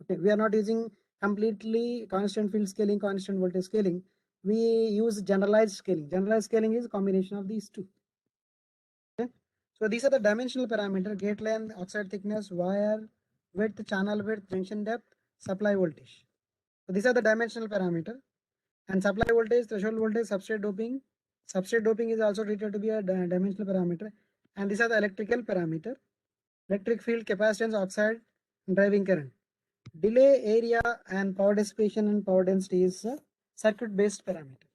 Okay, we are not using completely constant field scaling, constant voltage scaling. We use generalized scaling. Generalized scaling is a combination of these two. Okay, so these are the dimensional parameter: gate length, oxide thickness, wire width, channel width, junction depth, supply voltage. So these are the dimensional parameter. And supply voltage, threshold voltage, substrate doping. Substrate doping is also treated to be a dimensional parameter. And these are the electrical parameter: electric field, capacitance, oxide, driving current. Delay, area, and power dissipation and power density is a circuit-based parameter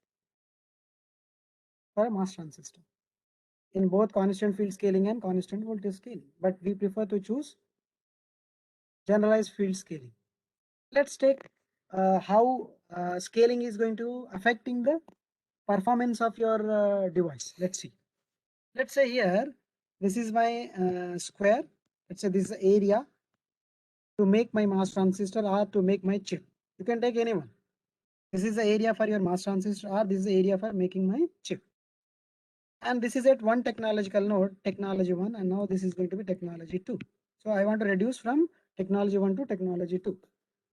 for a MOS transistor in both constant field scaling and constant voltage scaling. But we prefer to choose generalized field scaling. Let's take how scaling is going to affecting the performance of your device. Let's see. Let's say here, this is my square. Let's say this is the area to make my MOS transistor or to make my chip. You can take any one. This is the area for your MOS transistor, or this is the area for making my chip. And this is at one technological node, technology 1, and now this is going to be technology 2. So I want to reduce from technology 1 to technology 2.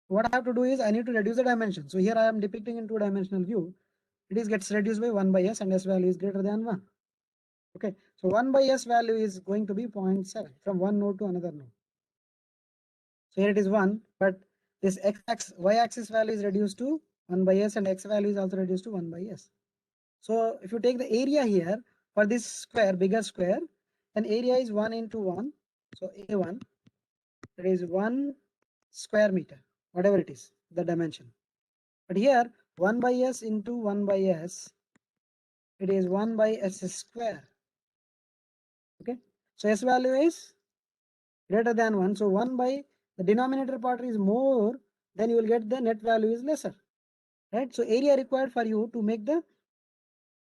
What I have to do is I need to reduce the dimension. So here I am depicting in two-dimensional view. It is gets reduced by 1 by s, and s value is greater than 1. Okay, so 1 by S value is going to be 0.7 from one node to another node. So here it is 1, but this y-axis value is reduced to 1 by S and x value is also reduced to 1 by S. So if you take the area here for this square, bigger square, then area is 1 into 1. So A1, that is 1 square meter, whatever it is, the dimension. But here 1 by S into 1 by S, it is 1 by S square. Okay, so S value is greater than 1. So 1 by the denominator part is more, then you will get the net value is lesser. Right? So area required for you to make the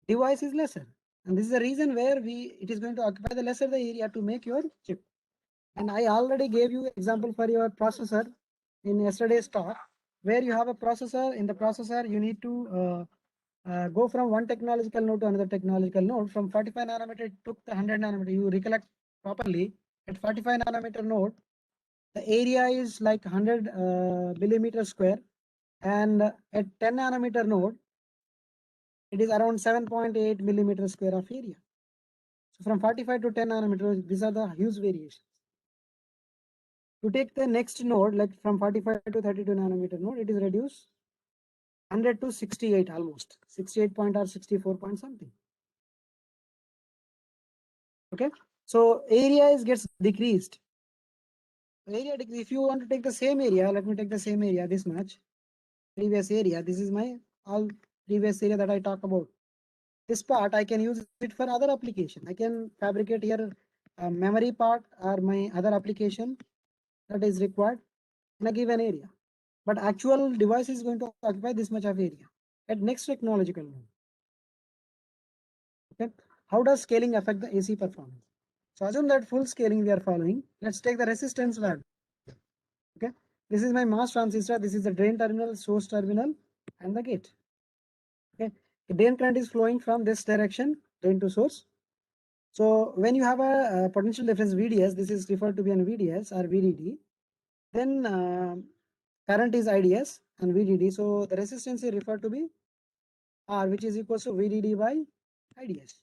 device is lesser. And this is the reason where it is going to occupy the lesser the area to make your chip. And I already gave you example for your processor in yesterday's talk, where you have a processor. In the processor, you need to go from one technological node to another technological node. From 45 nanometer, it took the 100 nanometer. You recollect properly, at 45 nanometer node, the area is like 100 millimeter square, and at 10 nanometer node, it is around 7.8 millimeter square of area. So from 45 to 10 nanometers, these are the huge variations. To take the next node, like from 45 to 32 nanometer node, it is reduced 100 to 68 almost, 68 point or 64 point something. Okay, so area gets decreased. Area decrease. If you want to take the same area, let me take the same area, this much, previous area. This is my all previous area that I talk about. This part I can use it for other application. I can fabricate here a memory part or my other application that is required in a given area. But actual device is going to occupy this much of area at next technological node. Okay, how does scaling affect the AC performance? So assume that full scaling we are following. Let's take the resistance value. Okay, this is my MOS transistor. This is the drain terminal, source terminal, and the gate. Okay, the drain current is flowing from this direction, drain to source. So when you have a potential difference VDS, this is referred to be an VDS or VDD, then current is IDS and VDD. So the resistance is referred to be R, which is equal to VDD by IDS.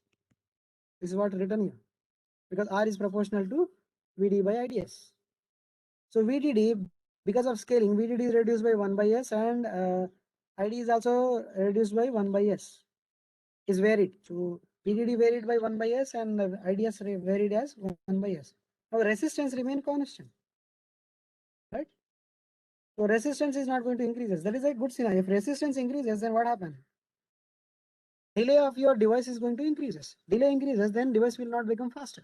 This is what written here, because R is proportional to VD by IDS. So VDD, because of scaling, VDD is reduced by 1 by S, and ID is also reduced by 1 by S. Is varied. So VDD varied by 1 by S and IDS varied as 1 by S. Now resistance remain constant, right? So resistance is not going to increase. That is a good scenario. If resistance increases, then what happens? Delay of your device is going to increases. Delay increases, then device will not become faster.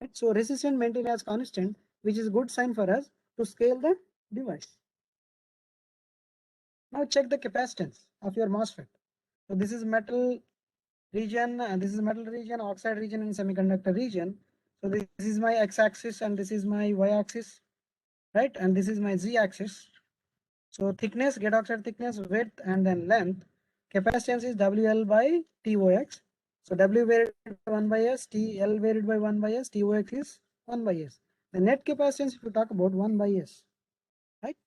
Right? So resistance maintained as constant, which is good sign for us to scale the device. Now check the capacitance of your MOSFET. So this is metal region, and this is metal region, oxide region, and semiconductor region. So this is my x-axis and this is my y-axis, right? And this is my z-axis. So thickness, gate oxide thickness, width, and then length. Capacitance is WL by TOX. So W varied by 1 by S, TL varied by 1 by S, TOX is 1 by S. The net capacitance, if you talk about 1 by S, right?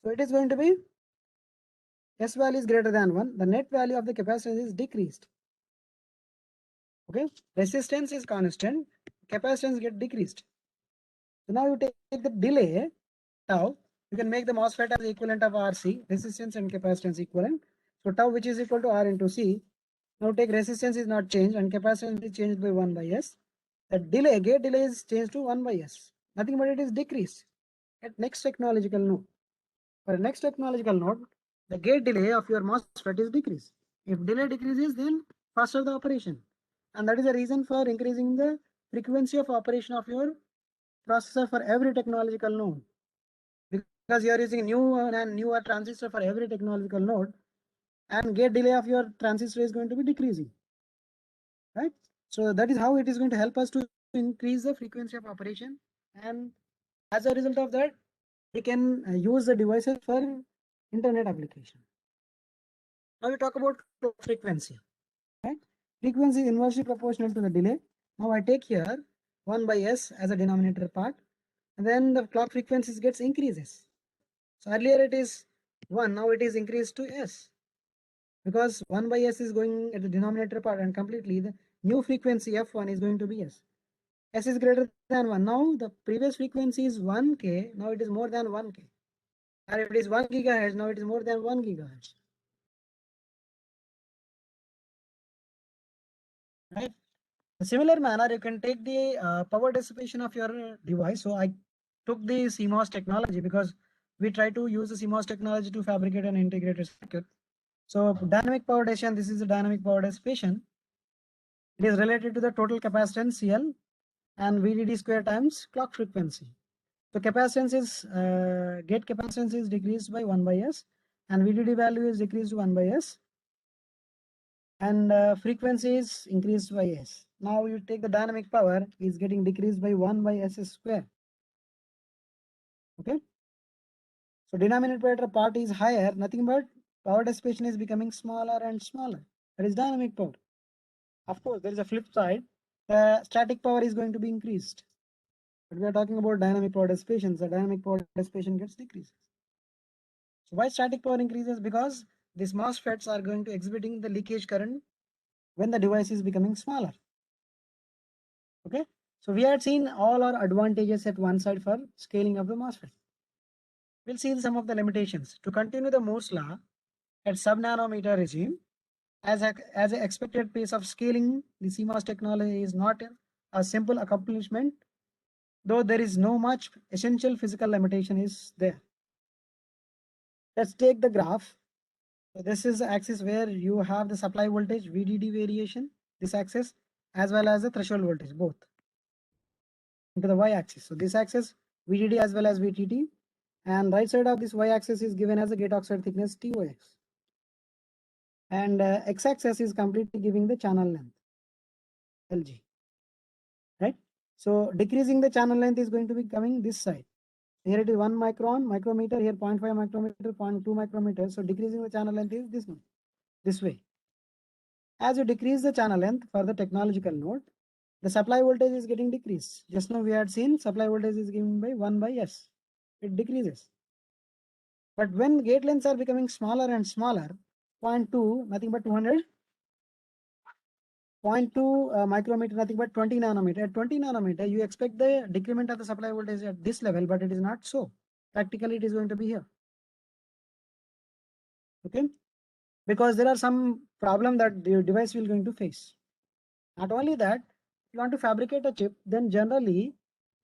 So it is going to be S value is greater than 1. The net value of the capacitance is decreased. Okay, resistance is constant, capacitance get decreased. So now you take the delay tau, you can make the MOSFET as equivalent of RC, resistance and capacitance equivalent. So tau, which is equal to R into C. Now take resistance is not changed and capacitance is changed by 1 by S. The delay, gate delay is changed to 1 by S. Nothing but it is decreased at next technological node. For next technological node, the gate delay of your MOSFET is decreased. If delay decreases, then faster the operation. And that is the reason for increasing the frequency of operation of your processor for every technological node. Because you are using newer and newer transistor for every technological node, and gate delay of your transistor is going to be decreasing. Right? So that is how it is going to help us to increase the frequency of operation. And as a result of that, we can use the devices for internet application. Now we talk about frequency. Right? Frequency is inversely proportional to the delay. Now I take here 1 by S as a denominator part, and then the clock frequencies gets increases. So earlier it is 1, now it is increased to S, because 1 by S is going at the denominator part, and completely new frequency F1 is going to be S. S is greater than 1. Now the previous frequency is 1K, now it is more than 1K. And if it is 1 gigahertz, now it is more than 1 gigahertz. Right? In a similar manner, you can take the power dissipation of your device. So I took the CMOS technology because we try to use the CMOS technology to fabricate an integrated circuit. So dynamic power dissipation, this is the dynamic power dissipation. It is related to the total capacitance CL and VDD square times clock frequency. So capacitance is, gate capacitance is decreased by 1 by S and VDD value is decreased to 1 by S and frequency is increased by S. Now you take the dynamic power is getting decreased by 1 by S square. Okay. So denominator part is higher, nothing but power dissipation is becoming smaller and smaller. That is dynamic power. Of course, there is a flip side. The static power is going to be increased. But we are talking about dynamic power dissipation. So dynamic power dissipation gets decreased. So why static power increases? Because these MOSFETs are going to exhibiting the leakage current when the device is becoming smaller. Okay. So we had seen all our advantages at one side for scaling of the MOSFET. We'll see some of the limitations. To continue the Moore's law at sub-nanometer regime, as an expected pace of scaling, the CMOS technology is not a simple accomplishment, though there is no much essential physical limitation is there. Let's take the graph. So this is the axis where you have the supply voltage VDD variation, this axis, as well as the threshold voltage, both into the y-axis. So this axis VDD as well as VTT, and right side of this y-axis is given as a gate oxide thickness TOX, and x-axis is completely giving the channel length LG, right? So decreasing the channel length is going to be coming this side. Here it is 1 micrometer, here 0.5 micrometer, 0.2 micrometer. So decreasing the channel length is this one, this way. As you decrease the channel length for the technological node, the supply voltage is getting decreased. Just now we had seen supply voltage is given by 1 by S. It decreases. But when gate lengths are becoming smaller and smaller, 0.2, nothing but 200, 0.2 micrometer, nothing but 20 nanometer. At 20 nanometer, you expect the decrement of the supply voltage at this level, but it is not so. Practically, it is going to be here. Okay, because there are some problem that the device will going to face. Not only that, if you want to fabricate a chip, then generally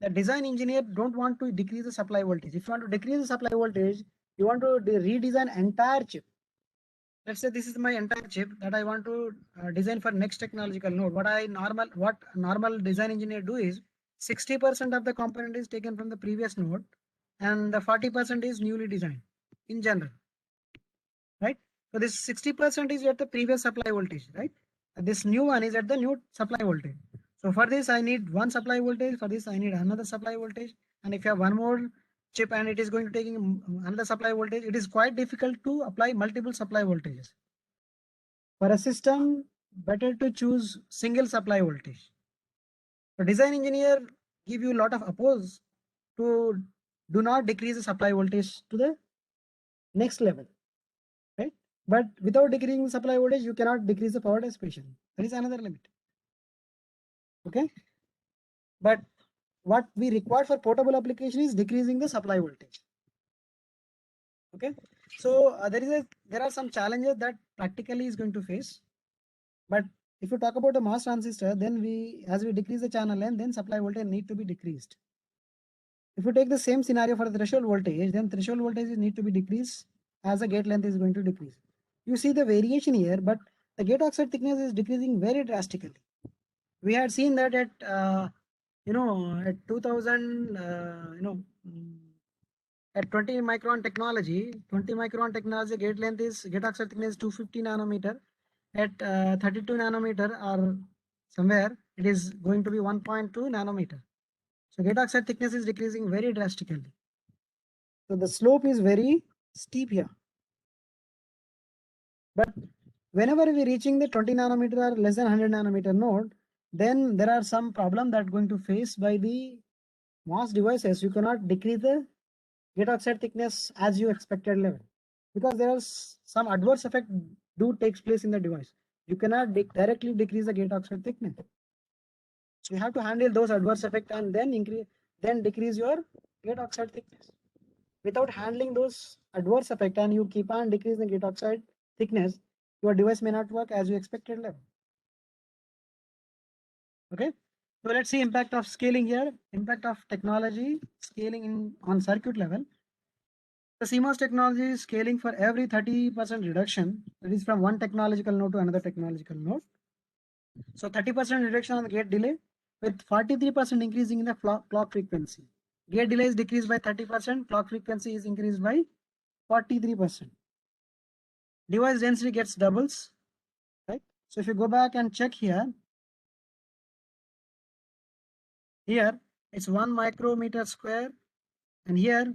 the design engineer don't want to decrease the supply voltage. If you want to decrease the supply voltage, you want to redesign entire chip. Let's say this is my entire chip that I want to design for next technological node. What normal design engineer do is 60% of the component is taken from the previous node and the 40% is newly designed in general, right? So this 60% is at the previous supply voltage, right? This new one is at the new supply voltage. So for this I need one supply voltage, for this I need another supply voltage, and if you have one more chip and it is going to take another supply voltage, it is quite difficult to apply multiple supply voltages. For a system, better to choose single supply voltage. The design engineer give you a lot of oppose to do not decrease the supply voltage to the next level, right? But without decreasing supply voltage, you cannot decrease the power dissipation. There is another limit. Okay, but what we require for portable application is decreasing the supply voltage. Okay, so there are some challenges that practically is going to face, but if you talk about a MOS transistor, then as we decrease the channel length, then supply voltage need to be decreased. If you take the same scenario for the threshold voltage, then threshold voltage need to be decreased as the gate length is going to decrease. You see the variation here, but the gate oxide thickness is decreasing very drastically. We had seen that at at 2000 at 20 micron technology, gate oxide thickness is 250 nanometer. At 32 nanometer or somewhere, it is going to be 1.2 nanometer. So gate oxide thickness is decreasing very drastically. So the slope is very steep here. But whenever we reaching the 20 nanometer or less than 100 nanometer node, then there are some problem that going to face by the MOS devices. You cannot decrease the gate oxide thickness as you expected level, because there are some adverse effect do takes place in the device. You cannot directly decrease the gate oxide thickness. So you have to handle those adverse effects and then decrease your gate oxide thickness. Without handling those adverse effects and you keep on decreasing the gate oxide thickness, your device may not work as you expected level. Okay, so let's see impact of scaling here. Impact of technology scaling on circuit level. The CMOS technology is scaling for every 30% reduction, that is from one technological node to another technological node. So 30% reduction on the gate delay with 43% increasing in the clock frequency. Gate delay is decreased by 30%, clock frequency is increased by 43%. Device density gets doubles, right? So if you go back and check here it's 1 micrometer square, and here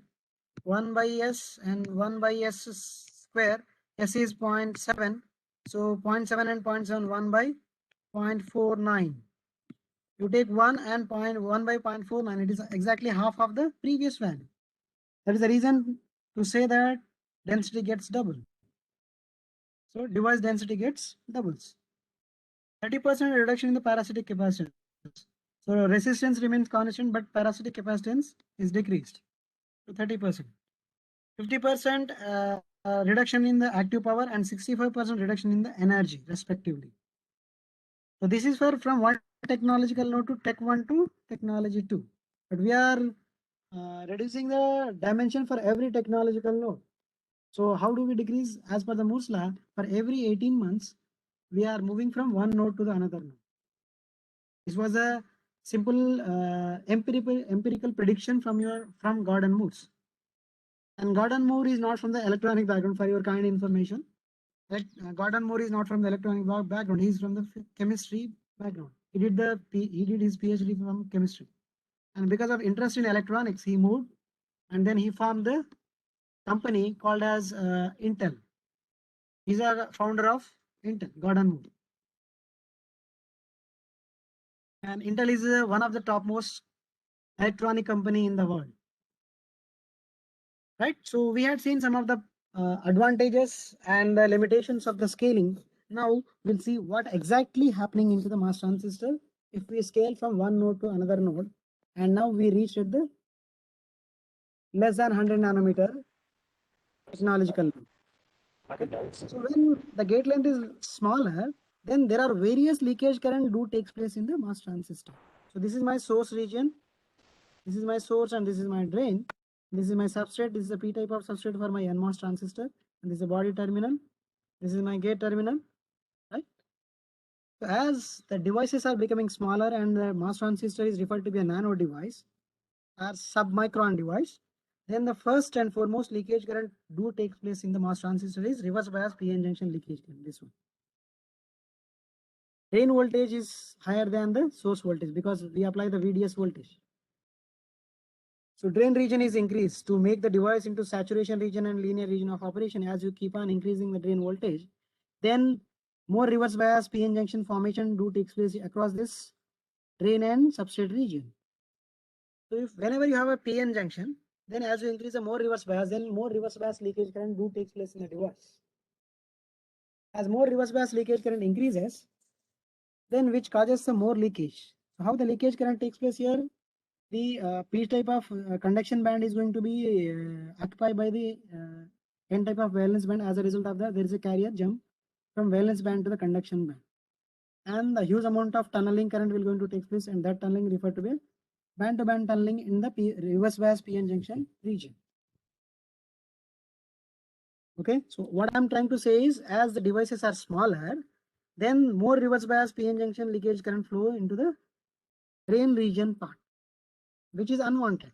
1 by S and 1 by S square. S is 0.7, so 0.7 and 0.7, 1 by 0.49. You take 1 and 1 by 0.49, it is exactly half of the previous value. That is the reason to say that density gets double. So device density gets doubles. 30% reduction in the parasitic capacitance. So resistance remains constant, but parasitic capacitance is decreased to 30%. 50% reduction in the active power and 65% reduction in the energy, respectively. So this is from one technological node to Tech 1 to Technology 2. But we are reducing the dimension for every technological node. So how do we decrease? As per the Moore's law, for every 18 months, we are moving from one node to the another node. This was a simple empirical prediction from Gordon Moore's. And Gordon Moore is not from the electronic background, for your kind information. Gordon Moore is not from the electronic background. He is from the chemistry background. He did his PhD from chemistry. And because of interest in electronics, he moved and then he formed the company called as Intel. He's a founder of Intel, Gordon Moore. And Intel is one of the topmost electronic company in the world. Right? So we had seen some of the advantages and the limitations of the scaling. Now we'll see what exactly happening into the mass transistor if we scale from one node to another node. And now we reached at the less than 100 nanometer technological node. So when the gate length is smaller, then there are various leakage current takes place in the mass transistor. So this is my source region. This is my source and this is my drain. This is my substrate. This is a P type of substrate for my NMOS transistor. And this is a body terminal. This is my gate terminal, right? So as the devices are becoming smaller and the MOS transistor is referred to be a nano device or submicron device, then the first and foremost leakage current takes place in the MOS transistor is reverse bias PN junction leakage current, this one. Drain voltage is higher than the source voltage because we apply the VDS voltage. So drain region is increased to make the device into saturation region and linear region of operation. As you keep on increasing the drain voltage, then more reverse bias PN junction formation takes place across this drain and substrate region. So if whenever you have a PN junction, then as you increase the more reverse bias, then more reverse bias leakage current takes place in the device. As more reverse bias leakage current increases, then which causes some more leakage. So how the leakage current takes place here? The P type of conduction band is going to be occupied by the N type of valence band. As a result of that, there is a carrier jump from valence band to the conduction band. And the huge amount of tunneling current will going to take place, and that tunneling referred to be band-to-band tunneling in the reverse bias PN junction region. Okay, so what I'm trying to say is, as the devices are smaller, then more reverse bias PN junction leakage current flow into the drain region part, which is unwanted.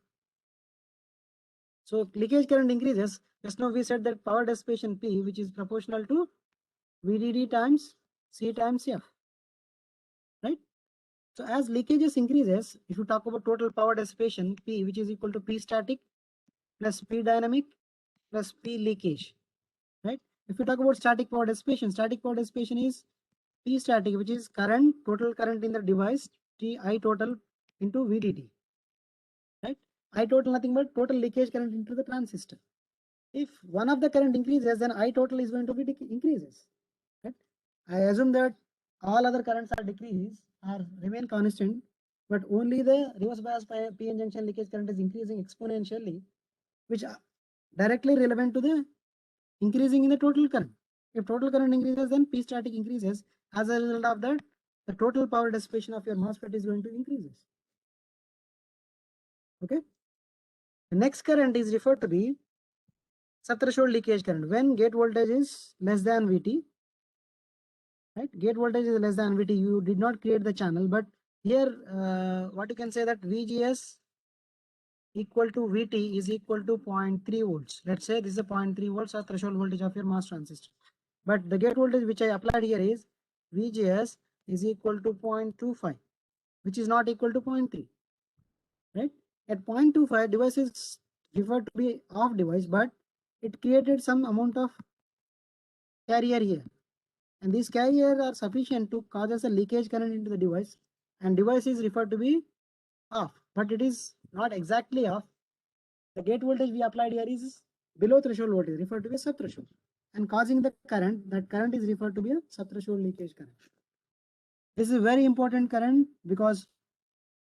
So leakage current increases. Just now we said that power dissipation P, which is proportional to VDD times C times F, right? So as leakages increases, if you talk about total power dissipation P, which is equal to P static plus P dynamic plus P leakage, right? If you talk about static power dissipation is P static, which is current, total current in the device, T I total into VDD, right? I total nothing but total leakage current into the transistor. If one of the current increases, then I total is going to be increases, right? I assume that all other currents are decreased or remain constant, but only the reverse bias PN junction leakage current is increasing exponentially, which are directly relevant to the increasing in the total current. If total current increases, then P static increases. As a result of that, the total power dissipation of your MOSFET is going to increase. Okay. The next current is referred to be subthreshold leakage current. When gate voltage is less than VT, right? Gate voltage is less than VT. You did not create the channel, but here, what you can say that VGS equal to VT is equal to 0.3 volts. Let's say this is a 0.3 volts or threshold voltage of your MOS transistor. But the gate voltage which I applied here is VGS is equal to 0.25, which is not equal to 0.3, right? At 0.25, device is referred to be off device, but it created some amount of carrier here. And these carrier are sufficient to cause us a leakage current into the device, and device is referred to be off, but it is not exactly off. The gate voltage we applied here is below threshold voltage, referred to be subthreshold, and causing the current. That current is referred to be a subthreshold leakage current. This is a very important current because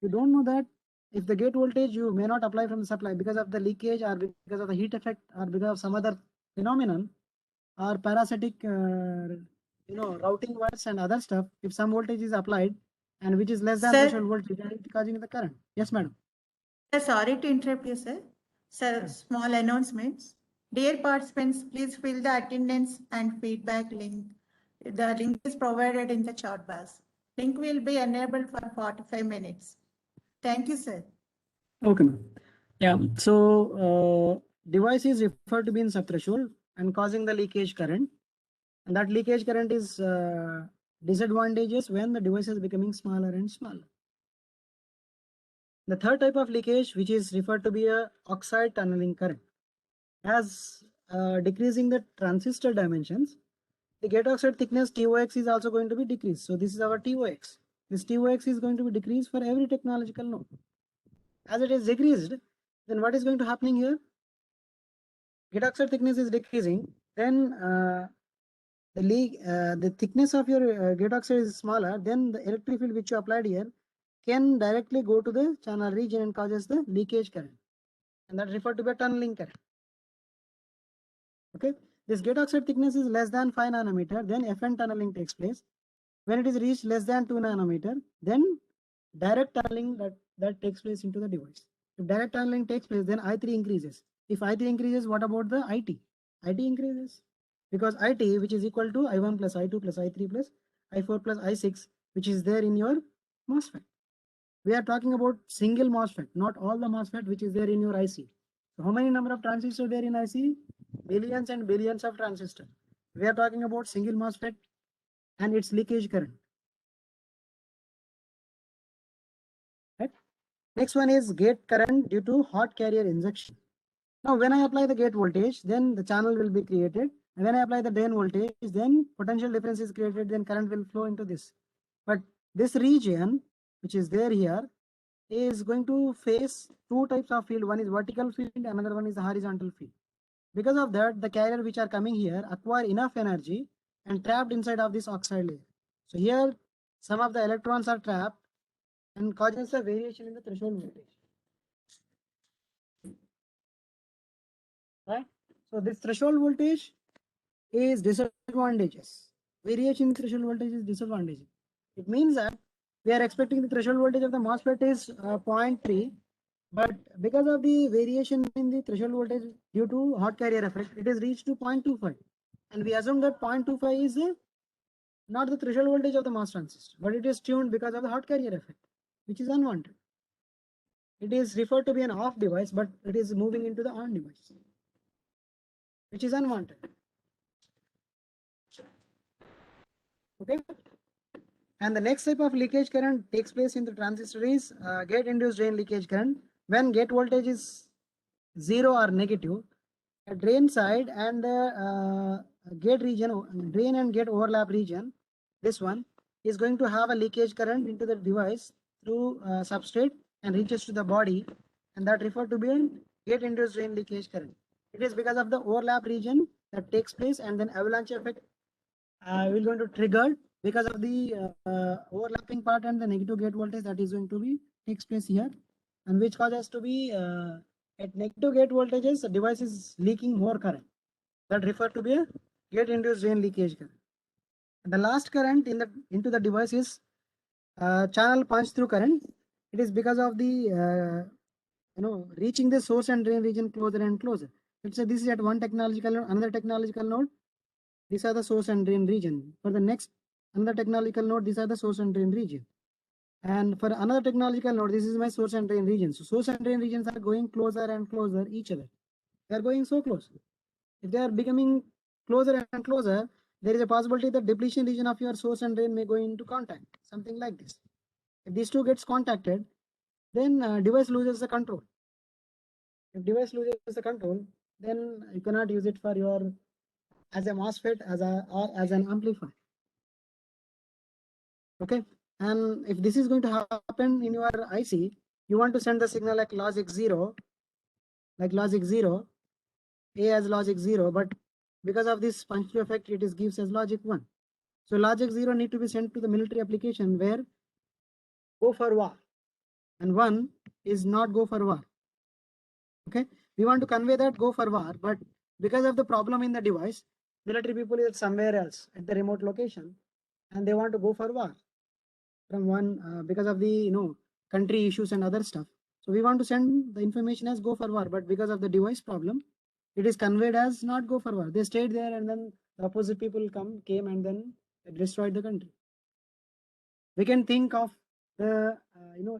you don't know that if the gate voltage you may not apply from the supply because of the leakage or because of the heat effect or because of some other phenomenon or parasitic routing wires and other stuff. If some voltage is applied and which is less than Sir. threshold voltage, then it is causing the current. Yes, madam. Sir, sorry to interrupt you, sir. Sir, Yes. small announcements. Dear participants, please fill the attendance and feedback link. The link is provided in the chat box. Link will be enabled for 45 minutes. Thank you, sir. Okay, ma'am. Yeah. So device is referred to be in subthreshold and causing the leakage current, and that leakage current is disadvantageous when the device is becoming smaller and smaller. The third type of leakage, which is referred to be a oxide tunneling current, as decreasing the transistor dimensions, the gate oxide thickness TOX is also going to be decreased. So this is our TOX. This TOX is going to be decreased for every technological node. As it is decreased, then what is going to happening here? Gate oxide thickness is decreasing. Then the thickness of your gate oxide is smaller. Then the electric field which you applied here can directly go to the channel region and causes the leakage current, and that referred to be a tunneling current. Okay, this gate oxide thickness is less than 5 nanometer, then FN tunneling takes place. When it is reached less than 2 nanometer, then direct tunneling that takes place into the device. If direct tunneling takes place, then I3 increases. If I3 increases, what about the IT? IT increases because IT, which is equal to I1 plus I2 plus I3 plus I4 plus I6, which is there in your MOSFET. We are talking about single MOSFET, not all the MOSFET which is there in your IC. So how many number of transistors there in IC? Billions and billions of transistors. We are talking about single MOSFET and its leakage current. Right? Next one is gate current due to hot carrier injection. Now when I apply the gate voltage, then the channel will be created. And when I apply the drain voltage, then potential difference is created, then current will flow into this. But this region, which is there here, is going to face two types of field. One is vertical field, another one is horizontal field. Because of that, the carrier which are coming here acquire enough energy and trapped inside of this oxide layer. So here, some of the electrons are trapped and causes a variation in the threshold voltage. Right? So this threshold voltage is disadvantageous. Variation in threshold voltage is disadvantageous. It means that we are expecting the threshold voltage of the MOSFET is 0.3, but because of the variation in the threshold voltage due to hot carrier effect, it is reached to 0.25. And we assume that 0.25 is not the threshold voltage of the MOS transistor, but it is tuned because of the hot carrier effect, which is unwanted. It is referred to be an off device, but it is moving into the on device, which is unwanted. Okay. And the next type of leakage current takes place in the transistor is gate induced drain leakage current. When gate voltage is 0 or negative, the drain side and the gate region, drain and gate overlap region, this one is going to have a leakage current into the device through substrate and reaches to the body, and that referred to be a gate induced drain leakage current. It is because of the overlap region that takes place, and then avalanche effect will going to trigger because of the overlapping part and the negative gate voltage that is going to be takes place here, and which causes to be at negative gate voltages the device is leaking more current. That refer to be a gate induced drain leakage current. And the last current into the device is channel punch through current. It is because of the reaching the source and drain region closer and closer. Let's say this is at one technological node, another technological node. These are the source and drain region. For the next another technological node, these are the source and drain region. And for another technological node, this is my source and drain region. So source and drain regions are going closer and closer each other. They are going so close. If they are becoming closer and closer, there is a possibility that depletion region of your source and drain may go into contact, something like this. If these two gets contacted, then device loses the control. If device loses the control, then you cannot use it for your as a MOSFET or as an amplifier. Okay, and if this is going to happen in your IC, you want to send the signal like logic 0, A as logic 0, but because of this punch through effect, it is gives as logic 1. So logic 0 need to be sent to the military application where go for war, and 1 is not go for war. Okay, we want to convey that go for war, but because of the problem in the device, military people is somewhere else at the remote location, and they want to go for war from one because of the country issues and other stuff. So we want to send the information as go for war, but because of the device problem, it is conveyed as not go for war. They stayed there, and then the opposite people came and then destroyed the country. We can think of the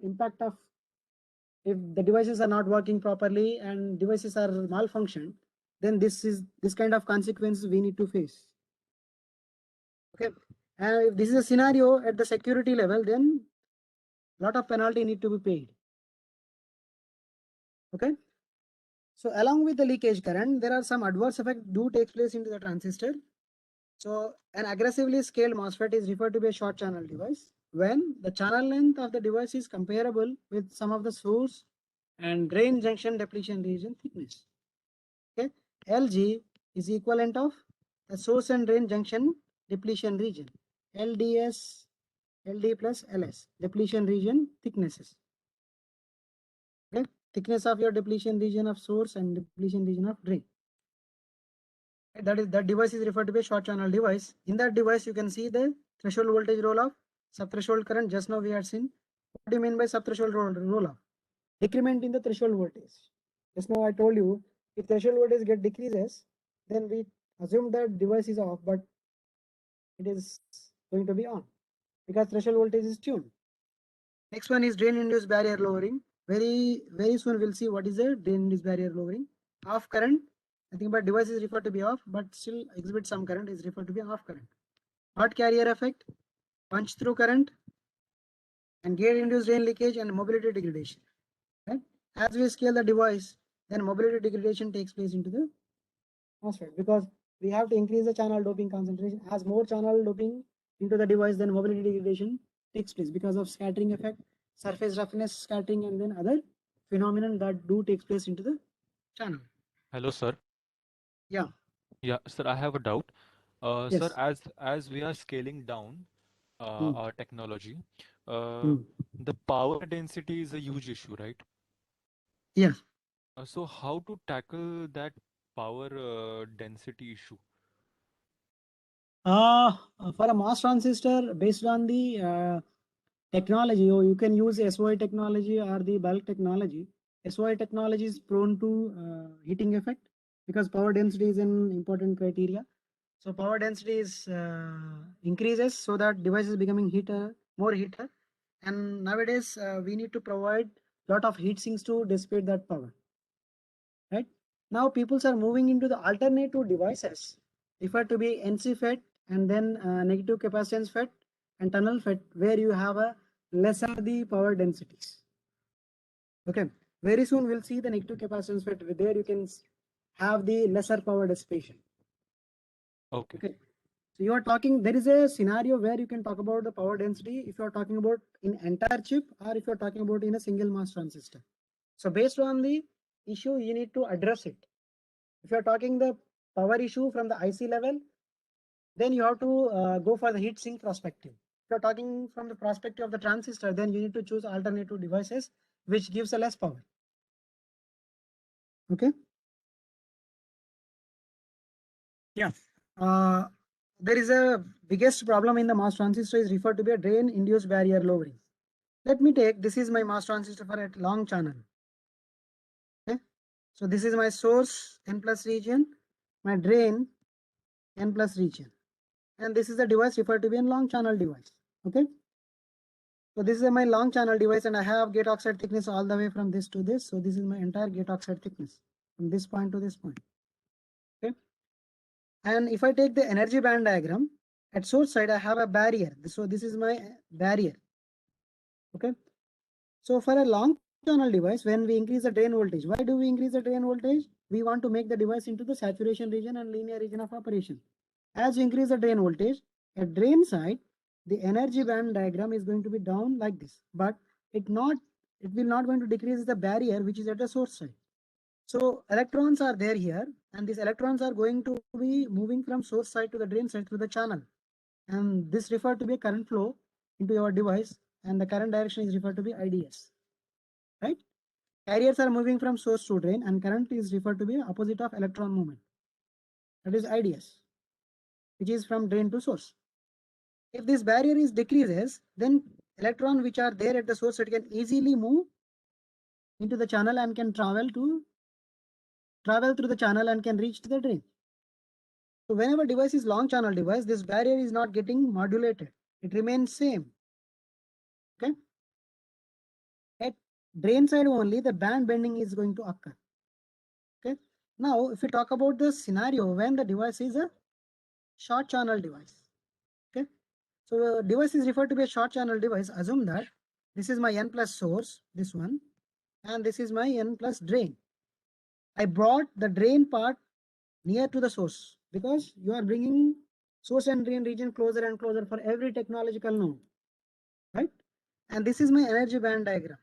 impact of if the devices are not working properly and devices are malfunctioned, then this kind of consequences we need to face. Okay, and if this is a scenario at the security level, then lot of penalty need to be paid. Okay, so along with the leakage current, there are some adverse effects do take place into the transistor. So an aggressively scaled MOSFET is referred to be a short channel device when the channel length of the device is comparable with some of the source and drain junction depletion region thickness. Okay, LG is equivalent of the source and drain junction depletion region. LDS, LD plus LS, depletion region thicknesses. Okay, thickness of your depletion region of source and depletion region of drain. That device is referred to be a short channel device. In that device, you can see the threshold voltage roll off, subthreshold current. Just now we had seen. What do you mean by subthreshold roll off? Decrement in the threshold voltage. Just now I told you if threshold voltage get decreases, then we assume that device is off, but it is going to be on because threshold voltage is tuned. Next one is drain induced barrier lowering. Very soon we'll see what is the drain induced barrier lowering. Off current. I think but device is referred to be off, but still exhibit some current is referred to be off current. Hot carrier effect, punch through current, and gate induced drain leakage and mobility degradation. Right? As we scale the device, then mobility degradation takes place into the MOSFET because we have to increase the channel doping concentration. As more channel doping into the device, then mobility degradation takes place because of scattering effect, surface roughness scattering, and then other phenomenon that do takes place into the channel. Hello, sir. Yeah. Yeah, sir, I have a doubt. Yes. Sir, as we are scaling down our technology, the power density is a huge issue, right? Yeah. So how to tackle that power density issue? For a MOS transistor, based on the technology, you can use SOI technology or the bulk technology. SOI technology is prone to heating effect because power density is an important criteria. So power density is increases so that device is becoming more heater, and nowadays we need to provide lot of heat sinks to dissipate that power. Right now, people are moving into the alternative devices referred to be NC FET and then negative capacitance FET and tunnel FET, where you have a lesser the power densities. Okay, very soon we'll see the negative capacitance FET. There you can have the lesser power dissipation. Okay. Okay. So you are talking, there is a scenario where you can talk about the power density if you are talking about in entire chip or if you are talking about in a single MOS transistor. So based on the issue, you need to address it. If you are talking the power issue from the IC level, then you have to go for the heat sink perspective. If you're talking from the perspective of the transistor, then you need to choose alternative devices which gives a less power. Okay. Yeah. There is a biggest problem in the MOS transistor is referred to be a drain induced barrier lowering. Let me take, this is my MOS transistor for a long channel. Okay. So this is my source N plus region, my drain N plus region. And this is the device referred to be a long channel device. Okay. So this is my long channel device and I have gate oxide thickness all the way from this to this. So this is my entire gate oxide thickness from this point to this point. Okay. And if I take the energy band diagram, at source side, I have a barrier. So this is my barrier. Okay. So for a long channel device, when we increase the drain voltage, why do we increase the drain voltage? We want to make the device into the saturation region and linear region of operation. As you increase the drain voltage, at drain side, the energy band diagram is going to be down like this, but it will not going to decrease the barrier which is at the source side. So electrons are there here, and these electrons are going to be moving from source side to the drain side through the channel. And this referred to be a current flow into your device, and the current direction is referred to be IDS. Right? Carriers are moving from source to drain, and current is referred to be opposite of electron movement. That is IDS, which is from drain to source. If this barrier is decreases, then electron which are there at the source, it can easily move into the channel and can travel through the channel and can reach to the drain. So whenever device is long channel device, this barrier is not getting modulated. It remains same. Okay. At drain side only, the band bending is going to occur. Okay. Now, if we talk about the scenario when the device is a short channel device. Okay. So the device is referred to be a short channel device. Assume that this is my N plus source, this one, and this is my N plus drain. I brought the drain part near to the source because you are bringing source and drain region closer and closer for every technological node, right? And this is my energy band diagram.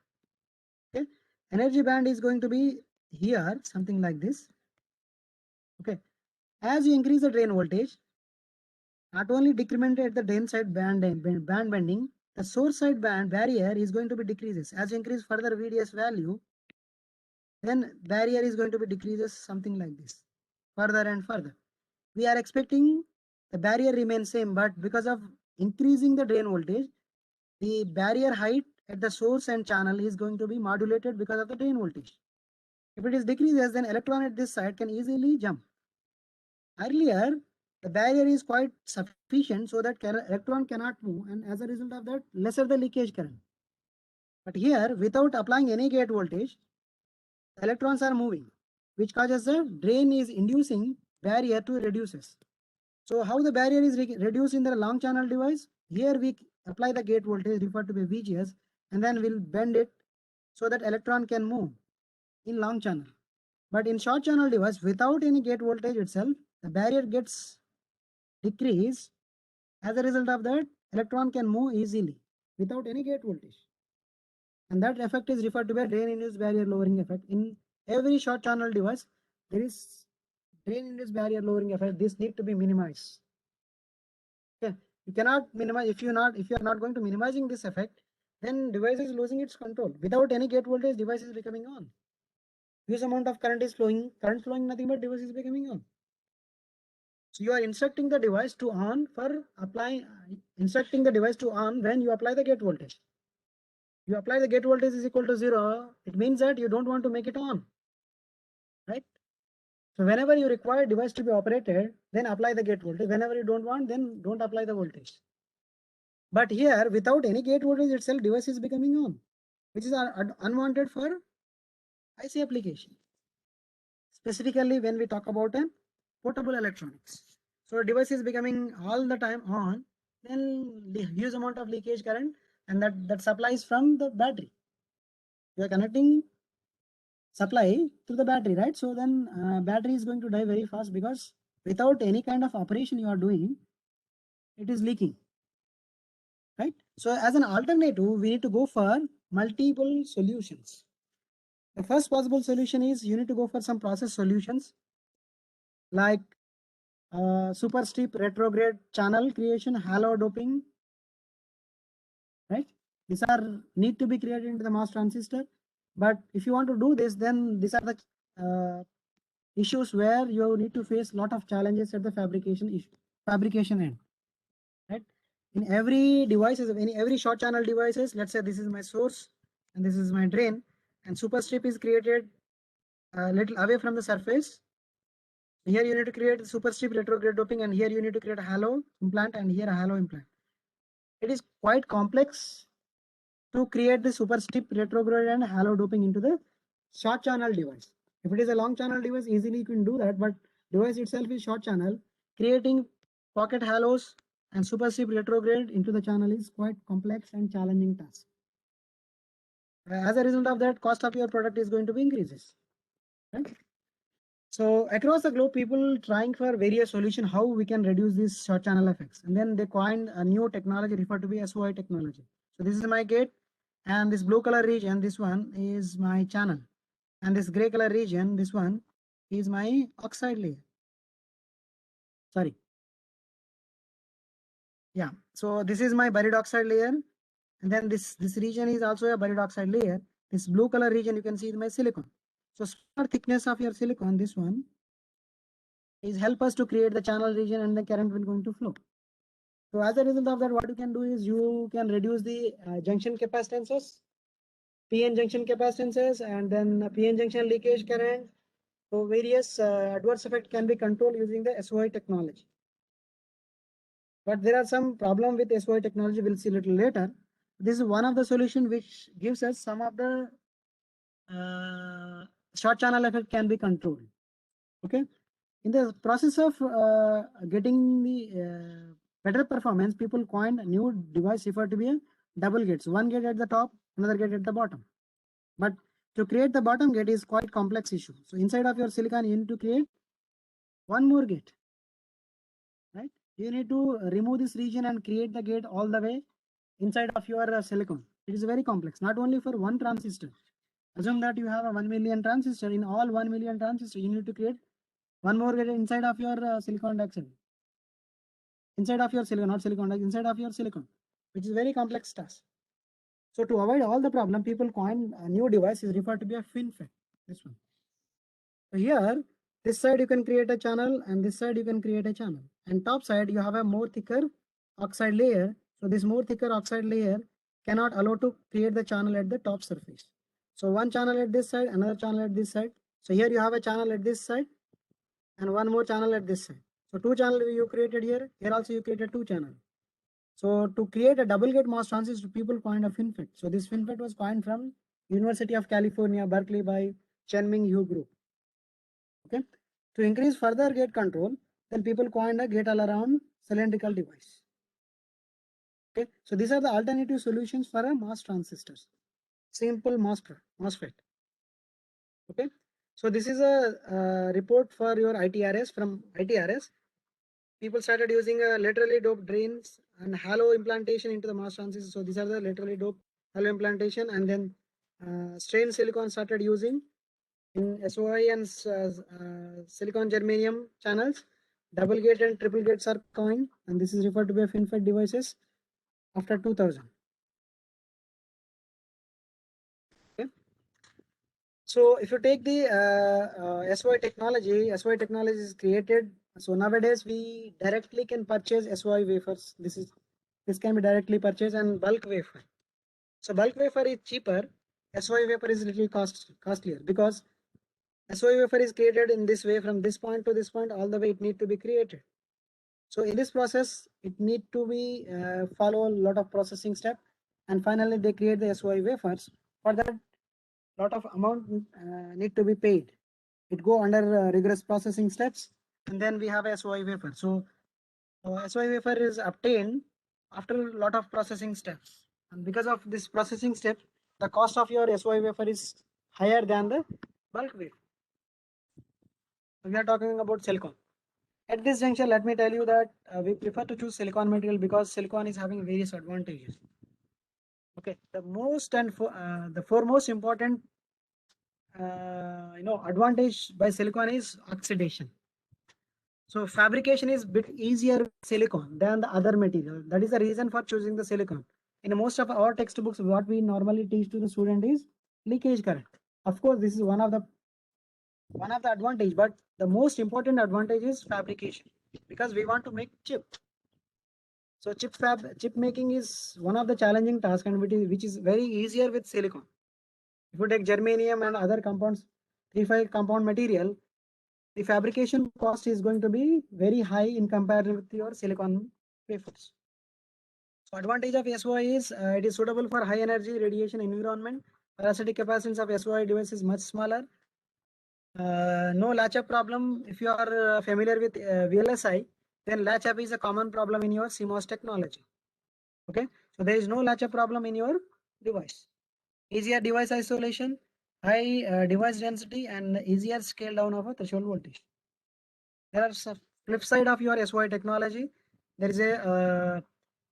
Okay, energy band is going to be here, something like this. Okay, as you increase the drain voltage, not only decrement at the drain side band bending, the source side band barrier is going to be decreases. As you increase further VDS value, then barrier is going to be decreases something like this, further and further. We are expecting the barrier remains same, but because of increasing the drain voltage, the barrier height at the source and channel is going to be modulated because of the drain voltage. If it is decreases, then electron at this side can easily jump. Earlier, the barrier is quite sufficient so that electron cannot move, and as a result of that, lesser the leakage current. But here, without applying any gate voltage, electrons are moving, which causes the drain is inducing barrier to reduces. So how the barrier is reduced in the long channel device? Here we apply the gate voltage referred to by VGS, and then we'll bend it so that electron can move in long channel. But in short channel device, without any gate voltage itself, the barrier gets decreased. As a result of that, electron can move easily without any gate voltage. And that effect is referred to by drain induced barrier lowering effect. In every short channel device, there is drain induced barrier lowering effect. This need to be minimized. Okay, you cannot minimize if you are not going to minimizing this effect, then device is losing its control. Without any gate voltage, device is becoming on. Huge amount of current is flowing, nothing but device is becoming on. So you are instructing the device to on for applying, instructing the device to on when you apply the gate voltage. You apply the gate voltage is equal to 0, it means that you don't want to make it on, right? So whenever you require device to be operated, then apply the gate voltage. Whenever you don't want, then don't apply the voltage. But here, without any gate voltage itself, device is becoming on, which is unwanted for IC application. Specifically, when we talk about a portable electronics. So device is becoming all the time on, then the huge amount of leakage current, and that supplies from the battery. You are connecting supply to the battery, right? So then battery is going to die very fast because without any kind of operation you are doing, it is leaking, right? So as an alternative, we need to go for multiple solutions. The first possible solution is you need to go for some process solutions like superstrip retrograde channel creation, halo doping, right? These are need to be created into the MOS transistor. But if you want to do this, then these are the issues where you need to face a lot of challenges at the fabrication end, right? In every devices, in every short channel devices, let's say this is my source and this is my drain, and superstrip is created a little away from the surface. Here you need to create superstrip retrograde doping, and here you need to create a halo implant, and here a halo implant. It is quite complex to create the superstrip retrograde and halo doping into the short channel device. If it is a long channel device, easily you can do that, but device itself is short channel. Creating pocket halos and superstrip retrograde into the channel is quite complex and challenging task. As a result of that, cost of your product is going to be increases, right? So across the globe, people trying for various solutions how we can reduce these short channel effects, and then they coined a new technology referred to be SOI technology. So this is my gate, and this blue color region, this one is my channel, and this gray color region, this one is my oxide layer. Sorry. Yeah. So this is my buried oxide layer, and then this region is also a buried oxide layer. This blue color region you can see is my silicon. So smaller thickness of your silicon, this one, is help us to create the channel region, and the current will going to flow. So as a result of that, what you can do is you can reduce the junction capacitances, PN junction capacitances, and then PN junction leakage current. So various adverse effect can be controlled using the SOI technology. But there are some problem with SOI technology. We'll see a little later. This is one of the solution which gives us some of the short channel effect can be controlled. Okay. In the process of getting the better performance, people coined a new device referred to be a double gates. One gate at the top, another gate at the bottom. But to create the bottom gate is quite complex issue. So inside of your silicon, you need to create one more gate, right? You need to remove this region and create the gate all the way inside of your silicon. It is very complex, not only for one transistor. Assume that you have a 1 million transistor. In all 1 million transistor, you need to create one more gate inside of your silicon dioxide. Inside of your silicon, not silicon dioxide, inside of your silicon, which is very complex task. So to avoid all the problem, people coin a new device is referred to be a FinFET. This one. So here, this side you can create a channel, and this side you can create a channel. And top side you have a more thicker oxide layer. So this more thicker oxide layer cannot allow to create the channel at the top surface. So one channel at this side, another channel at this side. So here you have a channel at this side, and one more channel at this side. So two channel you created here. Here also you created two channel. So to create a double gate MOS transistor, people coined a FinFET. So this FinFET was coined from University of California, Berkeley by Chen-Ming Hu group. Okay. To increase further gate control, then people coined a gate-all-around cylindrical device. Okay. So these are the alternative solutions for a MOS transistors. Simple MOSFET. Okay. So this is a report for your ITRS from ITRS. People started using laterally doped drains and halo implantation into the MOS transistor. So these are the laterally doped halo implantation, and then strained silicon started using in SOI and silicon germanium channels. Double gate and triple gates are coined, and this is referred to be FinFET devices after 2000. Okay. So if you take the SOI technology is created. So nowadays we directly can purchase SOI wafers. This can be directly purchased, and bulk wafer. So bulk wafer is cheaper. SOI wafer is little costlier, because SOI wafer is created in this way from this point to this point, all the way it need to be created. So in this process, it need to be follow a lot of processing step, and finally they create the SOI wafers. For that, lot of amount need to be paid. It go under rigorous processing steps, and then we have a SOI wafer. So SOI wafer is obtained after a lot of processing steps, and because of this processing step, the cost of your SOI wafer is higher than the bulk wafer. We are talking about silicon. At this juncture, let me tell you that we prefer to choose silicon material because silicon is having various advantages. Okay, the most and the foremost important advantage by silicon is oxidation. So fabrication is bit easier with silicon than the other material. That is the reason for choosing the silicon. In most of our textbooks, what we normally teach to the student is leakage current. Of course, this is one of the advantage, but the most important advantage is fabrication, because we want to make chip. So chip making is one of the challenging tasks, and which is very easier with silicon. If you take germanium and other compounds, 3-5 compound material, the fabrication cost is going to be very high in comparison with your silicon wafers. So advantage of SOI is it is suitable for high energy radiation environment. Parasitic capacitance of SOI device is much smaller. No latch-up problem. If you are familiar with VLSI, then latch-up is a common problem in your CMOS technology. Okay, so there is no latch-up problem in your device. Easier device isolation, high device density, and easier scale down of a threshold voltage. There are some flip side of your SOI technology. There is a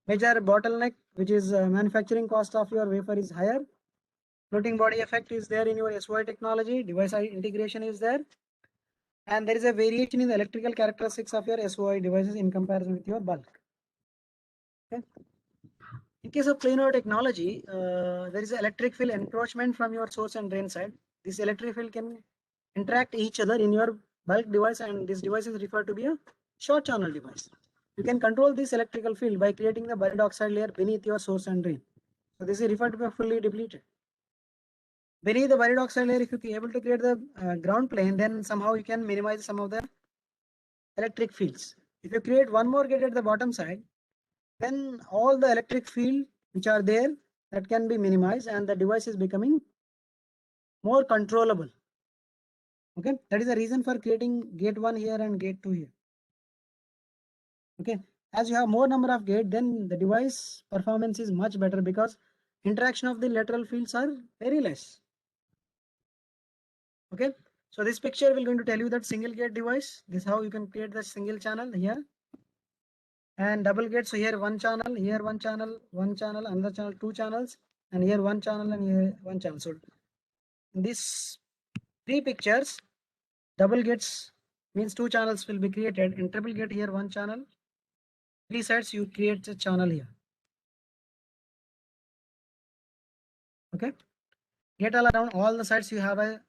major bottleneck, which is manufacturing cost of your wafer is higher. Floating body effect is there in your SOI technology. Device integration is there. And there is a variation in the electrical characteristics of your SOI devices in comparison with your bulk. Okay. In case of planar technology, there is electric field encroachment from your source and drain side. This electric field can interact each other in your bulk device, and this device is referred to be a short channel device. You can control this electrical field by creating the buried oxide layer beneath your source and drain. So this is referred to be fully depleted. Beneath the buried oxide layer, if you are able to create the ground plane, then somehow you can minimize some of the electric fields. If you create one more gate at the bottom side, then all the electric field which are there, that can be minimized, and the device is becoming more controllable. Okay, that is the reason for creating gate 1 here and gate 2 here. Okay, as you have more number of gate, then the device performance is much better, because interaction of the lateral fields are very less. Okay, so this picture will going to tell you that single gate device, this is how you can create the single channel here, and double gate. So here one channel, here one channel, another channel, 2 channels, and here one channel, and here one channel. So in these 3 pictures, double gates means 2 channels will be created. In triple gate, here one channel, 3 sides you create a channel here. Okay, gate all around all the sides you have a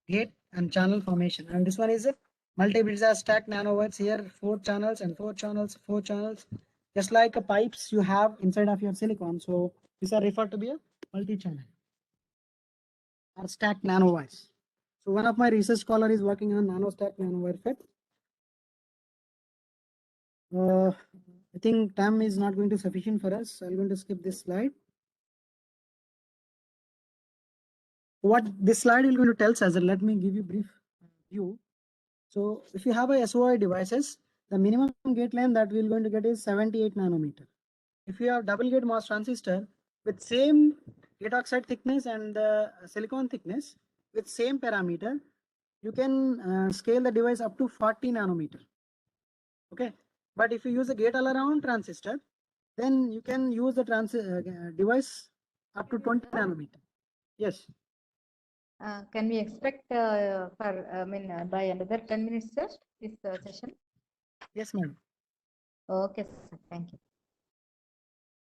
gate and channel formation, and this one is a multi-bridge stacked nanowires. Here 4 channels and 4 channels, 4 channels, just like a pipes you have inside of your silicon. So these are referred to be a multi-channel or stacked nanowires. So one of my research scholar is working on nano stacked nanowire FET. I think time is not going to sufficient for us, so I'm going to skip this slide. What this slide is going to tell us, let me give you brief view. So if you have a SOI devices, the minimum gate length that we're going to get is 78 nanometer. If you have double gate MOS transistor with same gate oxide thickness and the silicon thickness with same parameter, you can scale the device up to 40 nanometer. Okay, but if you use a gate all around transistor, then you can use the device up to 20 nanometer. Yes. Can we expect by another 10 minutes, sir, this session? Yes, madam. Okay, sir. Thank you.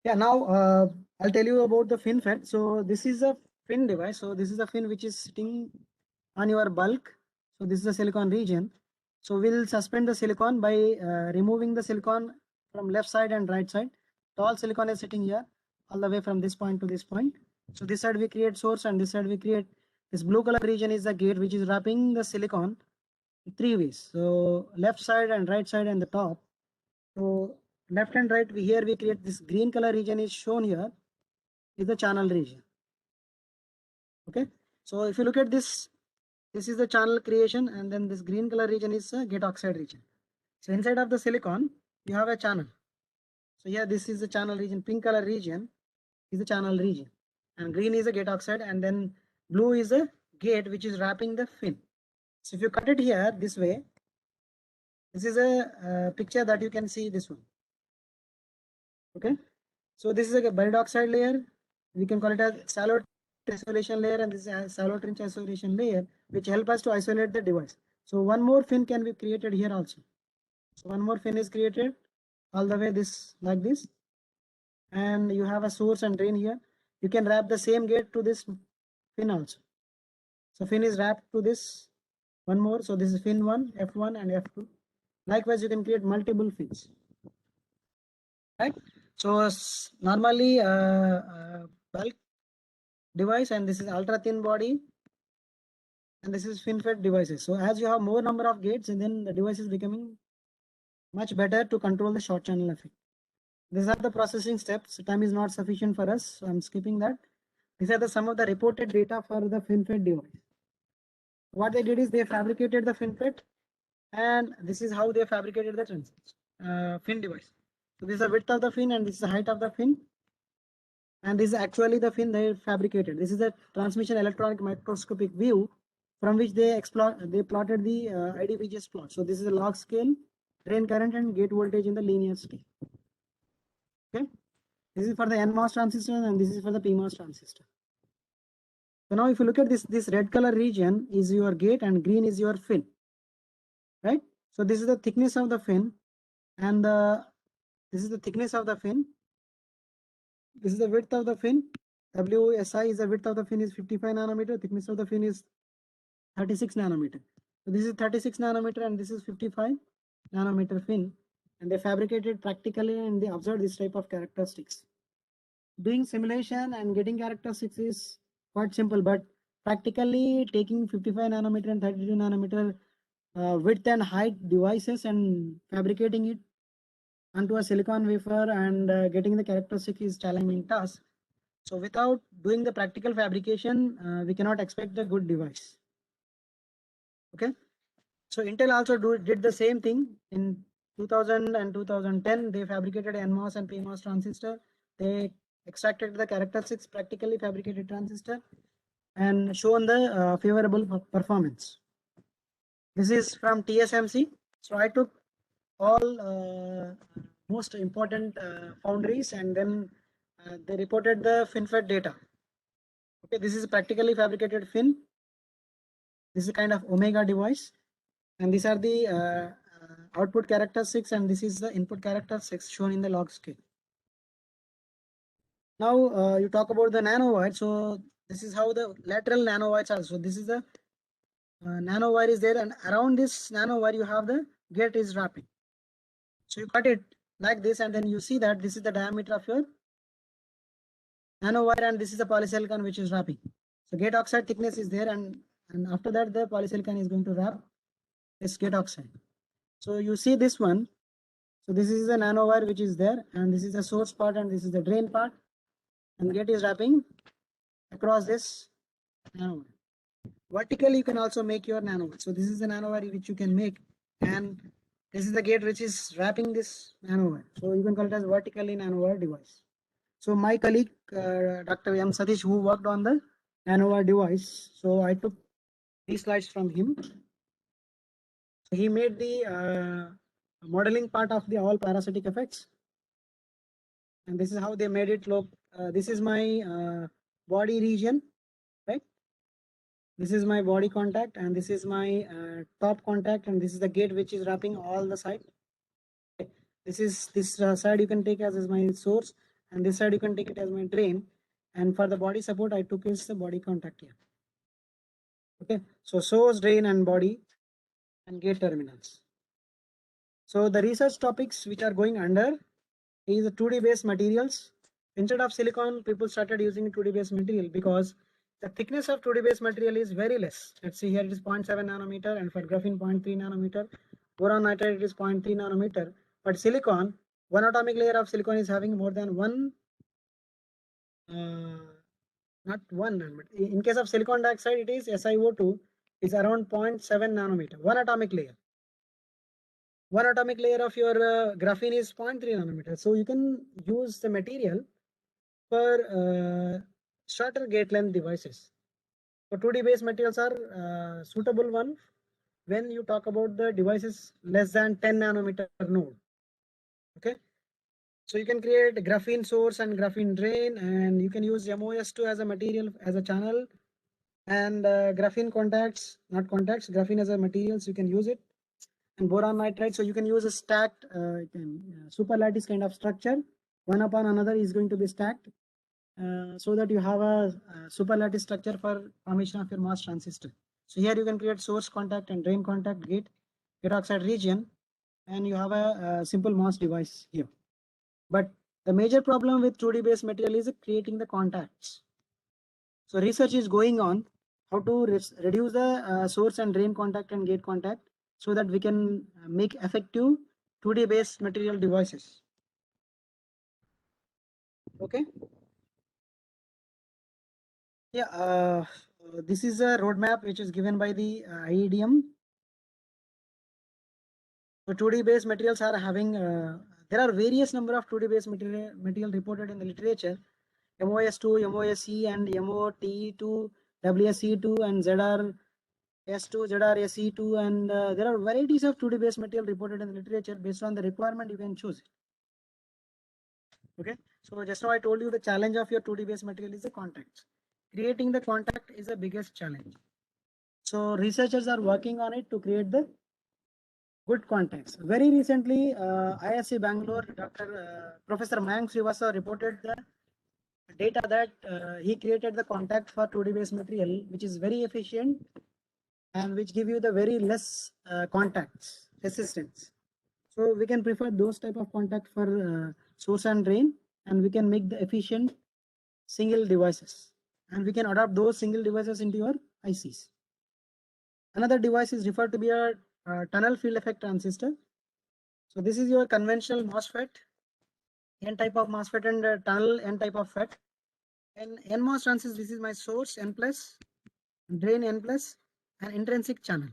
Yeah, now I'll tell you about the FinFET. So this is a fin device. So this is a fin which is sitting on your bulk. So this is the silicon region. So we'll suspend the silicon by removing the silicon from left side and right side. So all silicon is sitting here all the way from this point to this point. So this side we create source, and this side we create this blue color region is the gate which is wrapping the silicon 3 ways. So left side and right side and the top. So left and right, here we create this green color region is shown here is the channel region. Okay, so if you look at this, this is the channel creation, and then this green color region is a gate oxide region. So inside of the silicon, you have a channel. So here this is the channel region, pink color region is the channel region, and green is a gate oxide, and then blue is a gate which is wrapping the fin. So if you cut it here this way, this is a picture that you can see this one. Okay, so this is a buried oxide layer. We can call it a shallow isolation layer, and this is a shallow trench isolation layer, which help us to isolate the device. So one more fin can be created here also. So one more fin is created all the way this like this, and you have a source and drain here. You can wrap the same gate to this fin also. So fin is wrapped to this one more. So this is fin 1, F1 and F2. Likewise, you can create multiple fins. Right? So normally bulk device, and this is ultra thin body, and this is fin fed devices. So as you have more number of gates, and then the device is becoming much better to control the short channel effect. These are the processing steps. Time is not sufficient for us, so I'm skipping that. These are some of the reported data for the FinFET device. What they did is they fabricated the FinFET, and this is how they fabricated the fin device. So this is the width of the fin, and this is the height of the fin, and this is actually the fin they fabricated. This is a transmission electronic microscopic view from which they plotted the IDVGS plot. So this is a log scale, drain current and gate voltage in the linear scale. Okay, this is for the NMOS transistor, and this is for the PMOS transistor. So now if you look at this red color region is your gate and green is your fin, right? So this is the thickness of the fin, and this is the thickness of the fin. This is the width of the fin. WSI is the width of the fin is 55 nanometer. Thickness of the fin is 36 nanometer. So this is 36 nanometer and this is 55 nanometer fin, and they fabricated practically and they observed this type of characteristics. Doing simulation and getting characteristics is quite simple, but practically taking 55 nanometer and 32 nanometer width and height devices and fabricating it onto a silicon wafer and getting the characteristics is challenging task. So without doing the practical fabrication, we cannot expect a good device. Okay. So Intel also did the same thing in 2000 and 2010. They fabricated NMOS and PMOS transistor. They extracted the characteristics, practically fabricated transistor, and shown the favorable performance. This is from TSMC. So I took all most important foundries, and then they reported the FinFET data. Okay, this is practically fabricated fin. This is a kind of Omega device, and these are the output characteristics, and this is the input characteristics shown in the log scale. Now you talk about the nanowire. So this is how the lateral nanowires are. So this is the nanowire is there, and around this nanowire you have the gate is wrapping. So you cut it like this, and then you see that this is the diameter of your nanowire, and this is the polysilicon which is wrapping. So gate oxide thickness is there, and after that the polysilicon is going to wrap this gate oxide. So you see this one. So this is the nanowire which is there, and this is the source part, and this is the drain part, and gate is wrapping across this nanowire. Vertically you can also make your nanowire. So this is the nanowire which you can make, and this is the gate which is wrapping this nanowire. So you can call it as vertically nanowire device. So my colleague Dr. M. Satish, who worked on the nanowire device, so I took these slides from him. So he made the modeling part of the all parasitic effects, and this is how they made it look. This is my body region, right? This is my body contact, and this is my top contact, and this is the gate which is wrapping all the side. Okay. This side you can take as my source, and this side you can take it as my drain. And for the body support, I took is the body contact here. Okay, so source, drain, and body, and gate terminals. So the research topics which are going under is the 2D based materials. Instead of silicon, people started using 2D based material because the thickness of 2D based material is very less. Let's see here it is 0.7 nanometer, and for graphene 0.3 nanometer, boron nitride it is 0.3 nanometer. But silicon, one atomic layer of silicon is having more than one, not one, but in case of silicon dioxide, it is SiO2 is around 0.7 nanometer, one atomic layer. One atomic layer of your graphene is 0.3 nanometer. So you can use the material for shorter gate length devices. So 2D based materials are suitable one when you talk about the devices less than 10 nanometer node. Okay, so you can create graphene source and graphene drain, and you can use MOS2 as a material as a channel, and graphene contacts, not contacts, graphene as a materials you can use it. and boron nitride. So you can use a stacked super lattice kind of structure. One upon another is going to be stacked, so that you have a super lattice structure for formation of your MOS transistor. So here you can create source contact and drain contact, gate oxide region, and you have a simple MOS device here. But the major problem with 2D based material is creating the contacts. So research is going on how to reduce the source and drain contact and gate contact, so that we can make effective 2D based material devices. Okay. Yeah, this is a roadmap which is given by the IEDM. So 2D based materials are having, there are various number of 2D based material reported in the literature. MOS2, MOSE and MOT2, WSE2 and ZRS2, ZRSE2, and there are varieties of 2D based material reported in the literature. Based on the requirement, you can choose it. Okay, so just now I told you the challenge of your 2D based material is the contacts. Creating the contact is the biggest challenge. So researchers are working on it to create the good contacts. Very recently, ISC Bangalore, Professor Mayank Srivastava reported the data that he created the contact for 2D based material, which is very efficient and which give you the very less contacts resistance. So we can prefer those type of contact for source and drain, and we can make the efficient single devices, and we can adopt those single devices into your ICs. Another device is referred to be a tunnel field effect transistor. So this is your conventional MOSFET, N type of MOSFET, and tunnel N type of FET. And NMOS transistor, this is my source N plus, drain N plus, and intrinsic channel,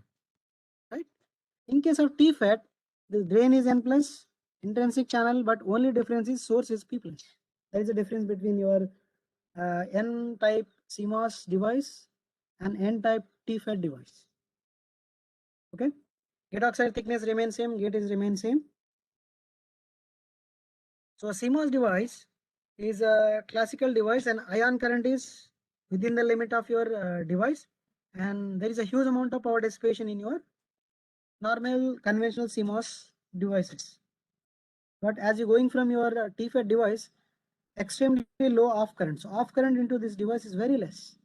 right? In case of TFET, the drain is N plus, intrinsic channel, but only difference is source is P plus. There is a difference between your N type CMOS device and N type TFET device. Okay, gate oxide thickness remains same, gate is remain same. So a CMOS device is a classical device, and ion current is within the limit of your device, and there is a huge amount of power dissipation in your normal conventional CMOS devices. But as you're going from your TFET device, extremely low off current. So off current into this device is very less.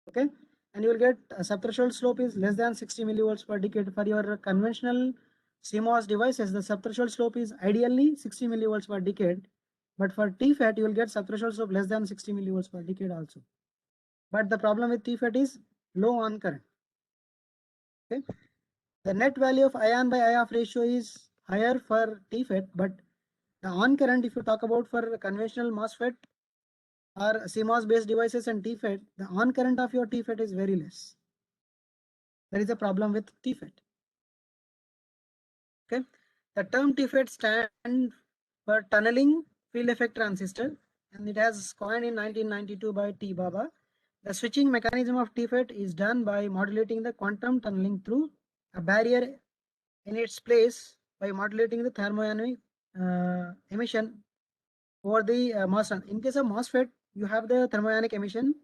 Okay, and you will get a subthreshold slope is less than 60 millivolts per decade. For your conventional CMOS devices, the subthreshold slope is ideally 60 millivolts per decade. But for TFET, you will get subthreshold slope less than 60 millivolts per decade also. But the problem with TFET is low on current. Okay, the net value of ion by IOF ratio is higher for TFET, but the on current, if you talk about for conventional MOSFET or CMOS based devices and TFET, the on current of your TFET is very less. There is a problem with TFET. Okay, the term TFET stands for tunneling field effect transistor, and it has coined in 1992 by T. Baba. The switching mechanism of TFET is done by modulating the quantum tunneling through a barrier in its place by modulating the thermionic emission over the MOSFET. In case of MOSFET, you have the thermionic emission,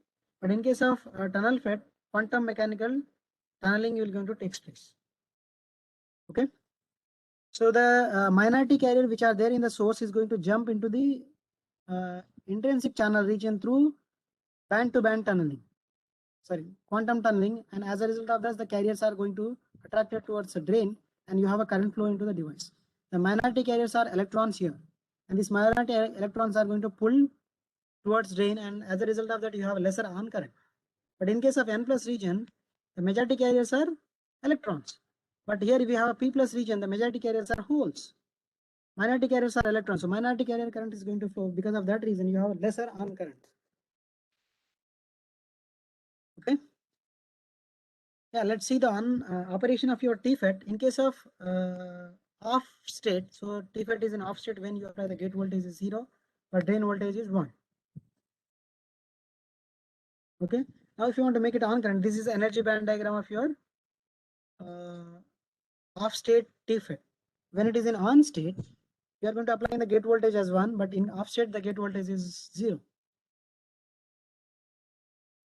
but in case of tunnel FET, quantum mechanical tunneling will going to take place. Okay, so the minority carrier which are there in the source is going to jump into the intrinsic channel region through band-to-band tunneling, sorry, quantum tunneling, and as a result of that, the carriers are going to attract it towards the drain, and you have a current flow into the device. The minority carriers are electrons here, and these minority electrons are going to pull towards drain, and as a result of that, you have lesser on current. But in case of N plus region, the majority carriers are electrons. But here we have a P plus region, the majority carriers are holes. Minority carriers are electrons. So minority carrier current is going to flow. Because of that reason, you have lesser on current. Okay. Yeah, let's see the on operation of your TFET. In case of off state, so TFET is in off state when you apply the gate voltage is 0, but drain voltage is 1. Okay. Now, if you want to make it on current, this is the energy band diagram of your off state TFET. When it is in on state, you are going to apply the gate voltage as 1, but in off state, the gate voltage is 0.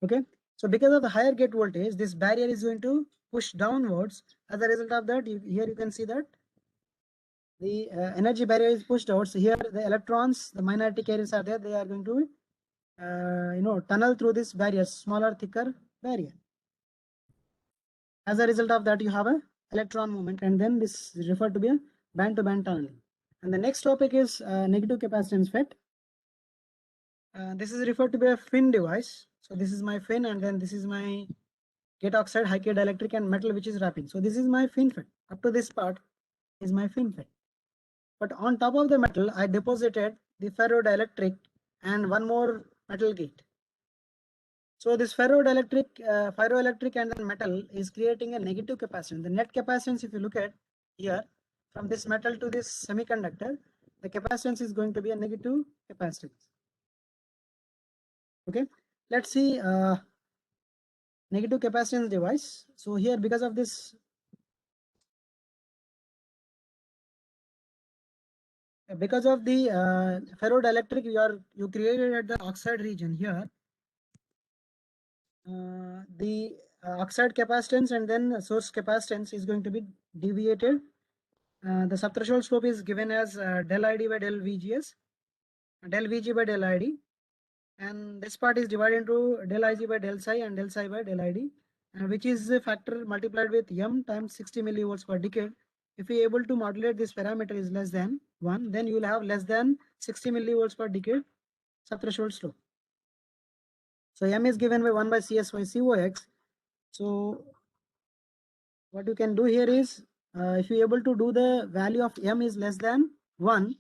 Okay. So because of the higher gate voltage, this barrier is going to pushed downwards. As a result of that, here you can see that the energy barrier is pushed out. So here the electrons, the minority carriers are there. They are going to tunnel through this barrier, smaller, thicker barrier. As a result of that, you have a electron movement, and then this is referred to be a band-to-band tunneling. And the next topic is negative capacitance FET. This is referred to be a FIN device. So this is my FIN, and then this is my gate oxide, high K dielectric, and metal which is wrapping. So this is my FIN FET. Up to this part is my FIN FET. But on top of the metal, I deposited the ferrodielectric and one more metal gate. So this ferroelectric and then metal is creating a negative capacitance. The net capacitance, if you look at here, from this metal to this semiconductor, the capacitance is going to be a negative capacitance. Okay, let's see negative capacitance device. So here, because of this, because of the ferrodielectric you created at the oxide region here, the oxide capacitance and then source capacitance is going to be deviated. The subthreshold slope is given as del ID by del VGS, del VG by del ID, and this part is divided into del IG by del psi and del psi by del ID, which is a factor multiplied with m times 60 millivolts per decade. If you are able to modulate this parameter is less than 1, then you will have less than 60 millivolts per decade subthreshold slope. So m is given by 1 by Cs by Cox. So what you can do here is, if you are able to do the value of m is less than 1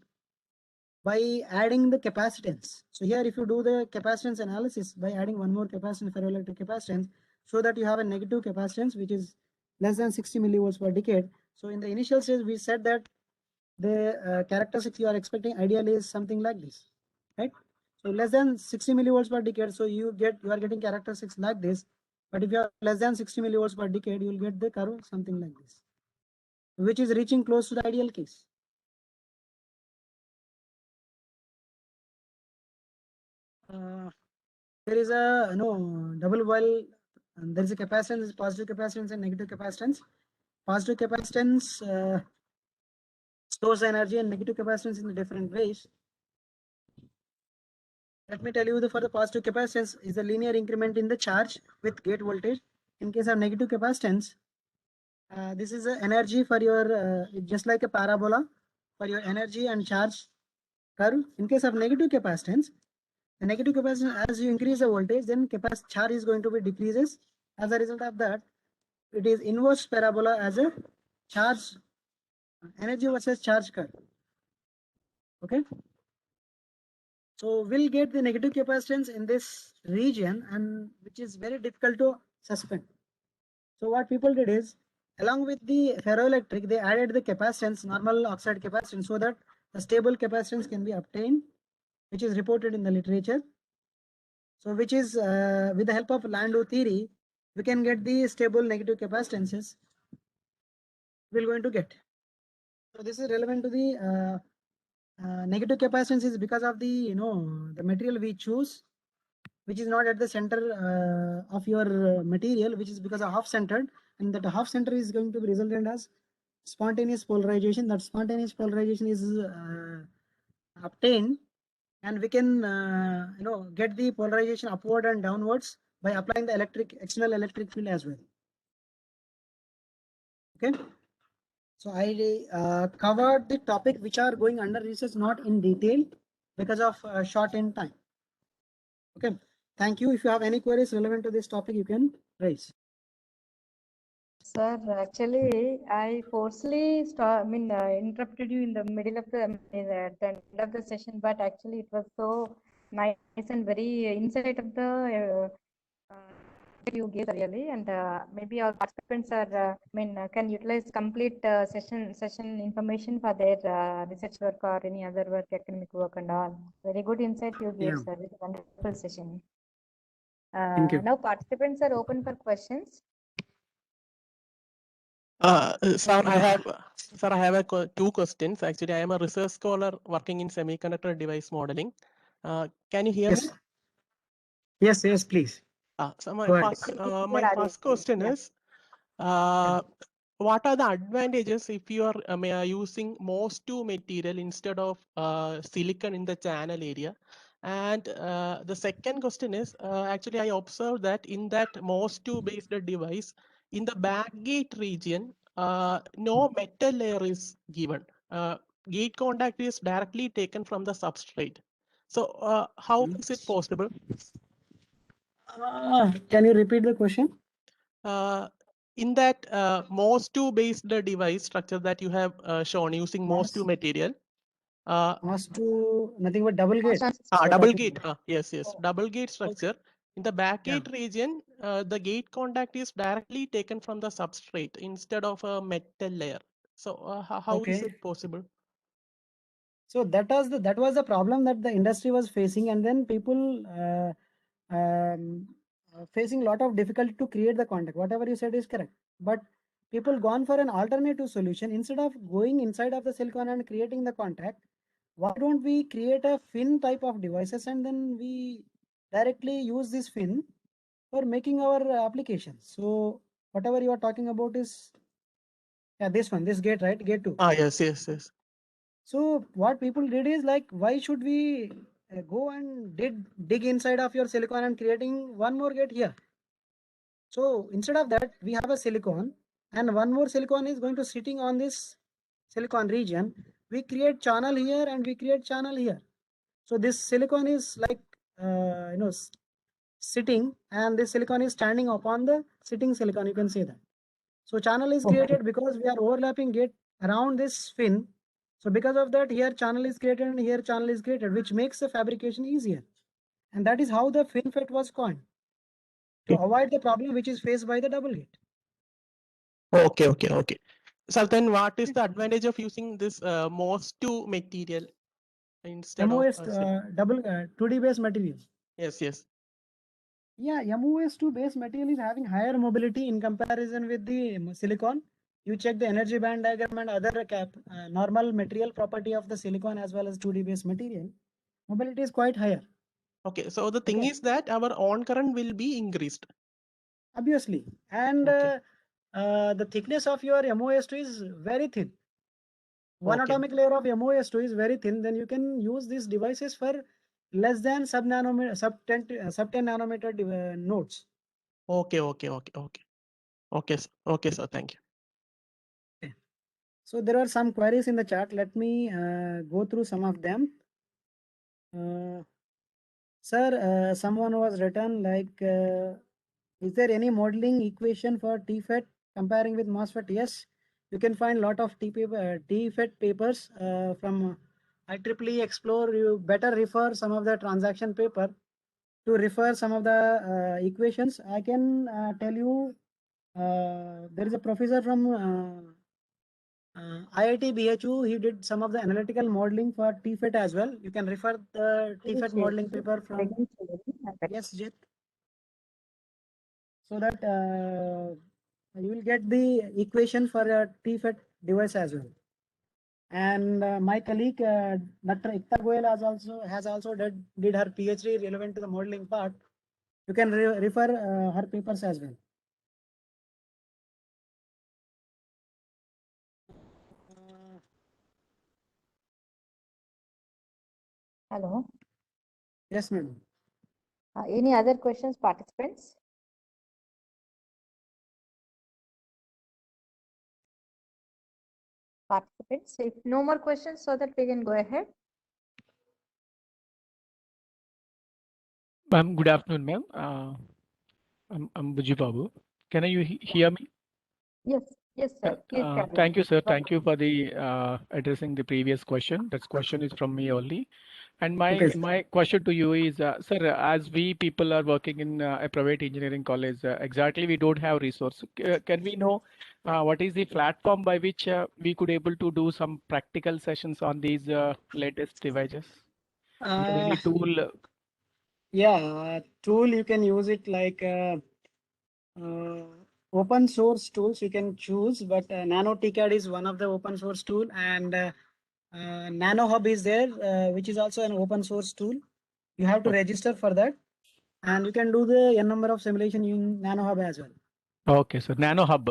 by adding the capacitance. So here if you do the capacitance analysis by adding one more capacitance, ferroelectric capacitance, so that you have a negative capacitance which is less than 60 millivolts per decade. So in the initial stage we said that the characteristics you are expecting ideally is something like this, right? So less than 60 millivolts per decade, so you are getting characteristics like this. But if you are less than 60 millivolts per decade, you will get the curve something like this, which is reaching close to the ideal case. There is a double well, and there is a capacitance, positive capacitance and negative capacitance. Positive capacitance stores energy, and negative capacitance in different ways. Let me tell you, for the positive capacitance is a linear increment in the charge with gate voltage. In case of negative capacitance, this is the energy for your just like a parabola for your energy and charge curve. In case of negative capacitance, the negative capacitance, as you increase the voltage, then charge is going to be decreases. As a result of that, it is inverse parabola as a charge energy versus charge curve. Okay. So we'll get the negative capacitance in this region, and which is very difficult to suspend. So what people did is, along with the ferroelectric, they added the capacitance, normal oxide capacitance, so that the stable capacitance can be obtained, which is reported in the literature. So which is with the help of Landau theory, we can get the stable negative capacitances we're going to get. So this is relevant to the negative capacitance is because of the the material we choose, which is not at the center of your material, which is because of half-centered, and that half-center is going to be resultant as spontaneous polarization. That spontaneous polarization is obtained, and we can get the polarization upward and downwards by applying the external electric field as well. Okay. So I covered the topic which are going under research, not in detail because of short in time. Okay, thank you. If you have any queries relevant to this topic, you can raise. Sir, actually, I forcefully interrupted you in the middle of the at the end of the session, but actually it was so nice and very insight of the you gave really, and maybe our participants are can utilize complete session information for their research work or any other work, academic work and all. Very good insight you gave, Yeah. sir. It's a wonderful session. Thank you. Now participants are open for questions. Sir, I have two questions. Actually, I am a research scholar working in semiconductor device modeling. Can you hear me? Yes, please. So my Go ahead. first question is, What are the advantages if you are using MOS2 material instead of silicon in the channel area? And the second question is, actually I observed that in that MOS2 based device, in the backgate region, no metal layer is given. Gate contact is directly taken from the substrate. So how is it possible? Can you repeat the question? In that MOS2 based device structure that you have shown using MOS2 material, Must to nothing but double gate. double gate, yes, double gate Okay. structure. In the backgate region, the gate contact is directly taken from the substrate instead of a metal layer. So how is Okay. it possible? So that was the problem that the industry was facing, and then people facing a lot of difficulty to create the contact. Whatever you said is correct, but people gone for an alternative solution. Instead of going inside of the silicon and creating the contact, why don't we create a fin type of devices and then we directly use this fin for making our applications. So whatever you are talking about is this one, this gate, right? Gate 2. Yes. So what people did is like, why should we go and dig inside of your silicon and creating one more gate here? So instead of that, we have a silicon and one more silicon is going to sitting on this silicon region. We create channel here and we create channel here. So this silicon is like, sitting, and this silicon is standing upon the sitting silicon. You can say that. So channel is created because we are overlapping gate around this fin. So because of that, here channel is created and here channel is created, which makes the fabrication easier. And that is how the FinFET was coined, to avoid the problem which is faced by the double gate. Okay. So then what is the advantage of using this MOS2 material instead MOS of 2D based material. Yes. Yeah, MOS2 based material is having higher mobility in comparison with the silicon. You check the energy band diagram and other normal material property of the silicon as well as 2D based material. Mobility is quite higher. Okay, so the thing is that our on current will be increased. Obviously. And the thickness of your MOS2 is very thin. One atomic layer of MOS2 is very thin. Then you can use these devices for less than sub 10 nanometer nodes. Okay, sir. Thank you. Okay. So there are some queries in the chat. Let me go through some of them. Sir, someone was written like, is there any modeling equation for TFET comparing with MOSFET? Yes, you can find a lot of TFET papers from IEEE Explore. You better refer some of the transaction paper to refer some of the equations. I can tell you, there is a professor from IIT BHU. He did some of the analytical modeling for TFET as well. You can refer the TFET modeling paper from. Yes, Jit. So that you will get the equation for a TFET device as well. And my colleague Dr. Ikta Goel has also did her PhD relevant to the modeling part. You can refer her papers as well. Hello. Yes, madam. Any other questions, participants? Participants, if no more questions, so that we can go ahead. Ma'am, good afternoon, ma'am. I'm Buji Babu. Can you hear me? Yes, sir. Please carry on. Thank you, sir. Thank you for the addressing the previous question. That question is from me only. And my question to you is, sir, as we people are working in a private engineering college, exactly we don't have resource. Can we know what is the platform by which we could able to do some practical sessions on these latest devices? Any tool? Yeah, tool you can use it like open source tools you can choose, but Nano TCAD is one of the open source tool, and NanoHub is there, which is also an open source tool. You have to register for that, and you can do the n number of simulation in NanoHub as well. Okay, sir. Nano Hub.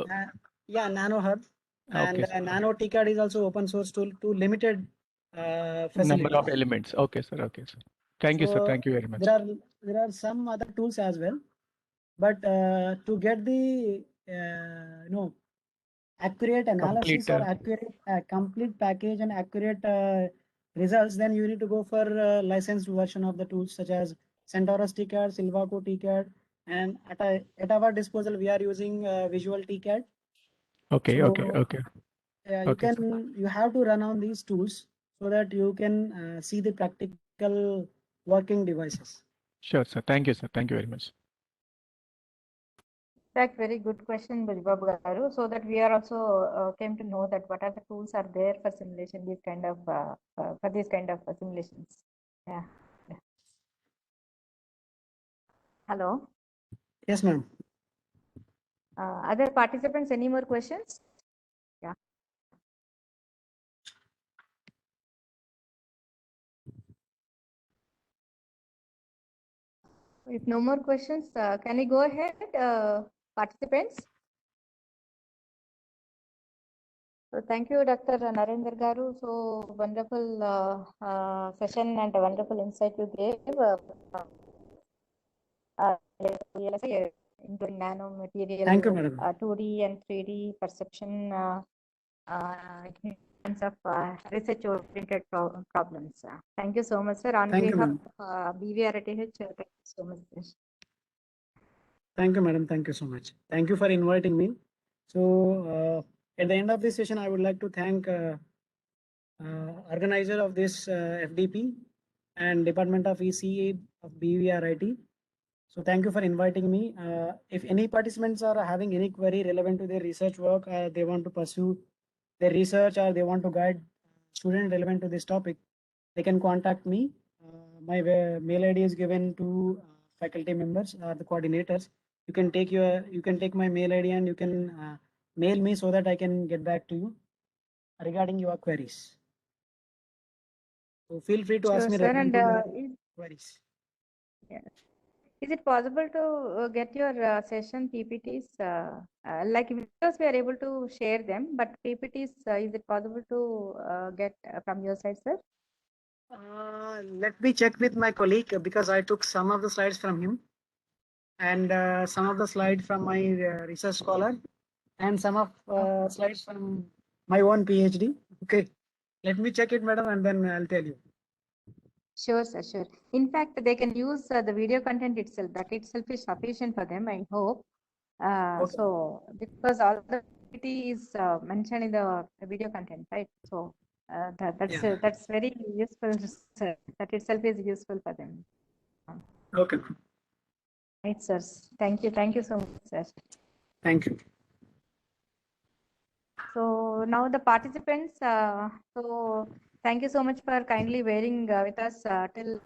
Yeah, Nano Hub. And Okay, sir. Nano TCAD is also open source tool to limited facilities. Number of elements. Okay, sir. Okay, sir. Thank you, sir. So Thank you very much. there are some other tools as well, but to get the accurate analysis Complete, or accurate complete package and accurate results, then you need to go for licensed version of the tools such as Centaurus TCAD, Silvaco TCAD, and at our disposal we are using Visual TCAD. Okay, So, okay. Okay, sir. you have to run on these tools so that you can see the practical working devices. Sure, sir. Thank you, sir. Thank you very much. In fact, very good question, Babu Garu. So that we are also came to know that what are the tools are there for simulation, these kind of for these kind of simulations. Yeah. Hello. Yes, ma'am. Other participants, any more questions? Yeah. If no more questions, can we go ahead, participants? So thank you, Dr. Narendra Garu. So wonderful session and a wonderful insight you gave. Including nanomaterial, Thank you, madam. 2D and 3D perception in terms of research-oriented problems. Thank you so much, sir. On Thank you, behalf ma'am. of BVRATH, thank you so much, sir. Thank you, madam. Thank you so much. Thank you for inviting me. So, at the end of this session, I would like to thank organizer of this FDP and Department of ECE of BVRIT. So, thank you for inviting me. If any participants are having any query relevant to their research work, they want to pursue their research or they want to guide student relevant to this topic, they can contact me. My mail ID is given to faculty members or the coordinators. You can take my mail ID and you can mail me so that I can get back to you regarding your queries. So feel free to ask Sure, me sir. relevant And to the queries. is it possible to get your session PPTs? Like videos, we are able to share them, but PPTs, is it possible to get from your side, sir? Let me check with my colleague because I took some of the slides from him and some of the slides from my research scholar and some of slides from my own PhD. Okay, let me check it, madam, and then I'll tell you. Sure, sir, sure. In fact, they can use the video content itself. That itself is sufficient for them, I hope. Okay. So, because all the PPT is mentioned in the video content, right? So, that's very useful, sir. That itself is useful for them. Okay. Right, sir. Thank you so much, sir. Thank you. So now the participants, so thank you so much for kindly bearing with us till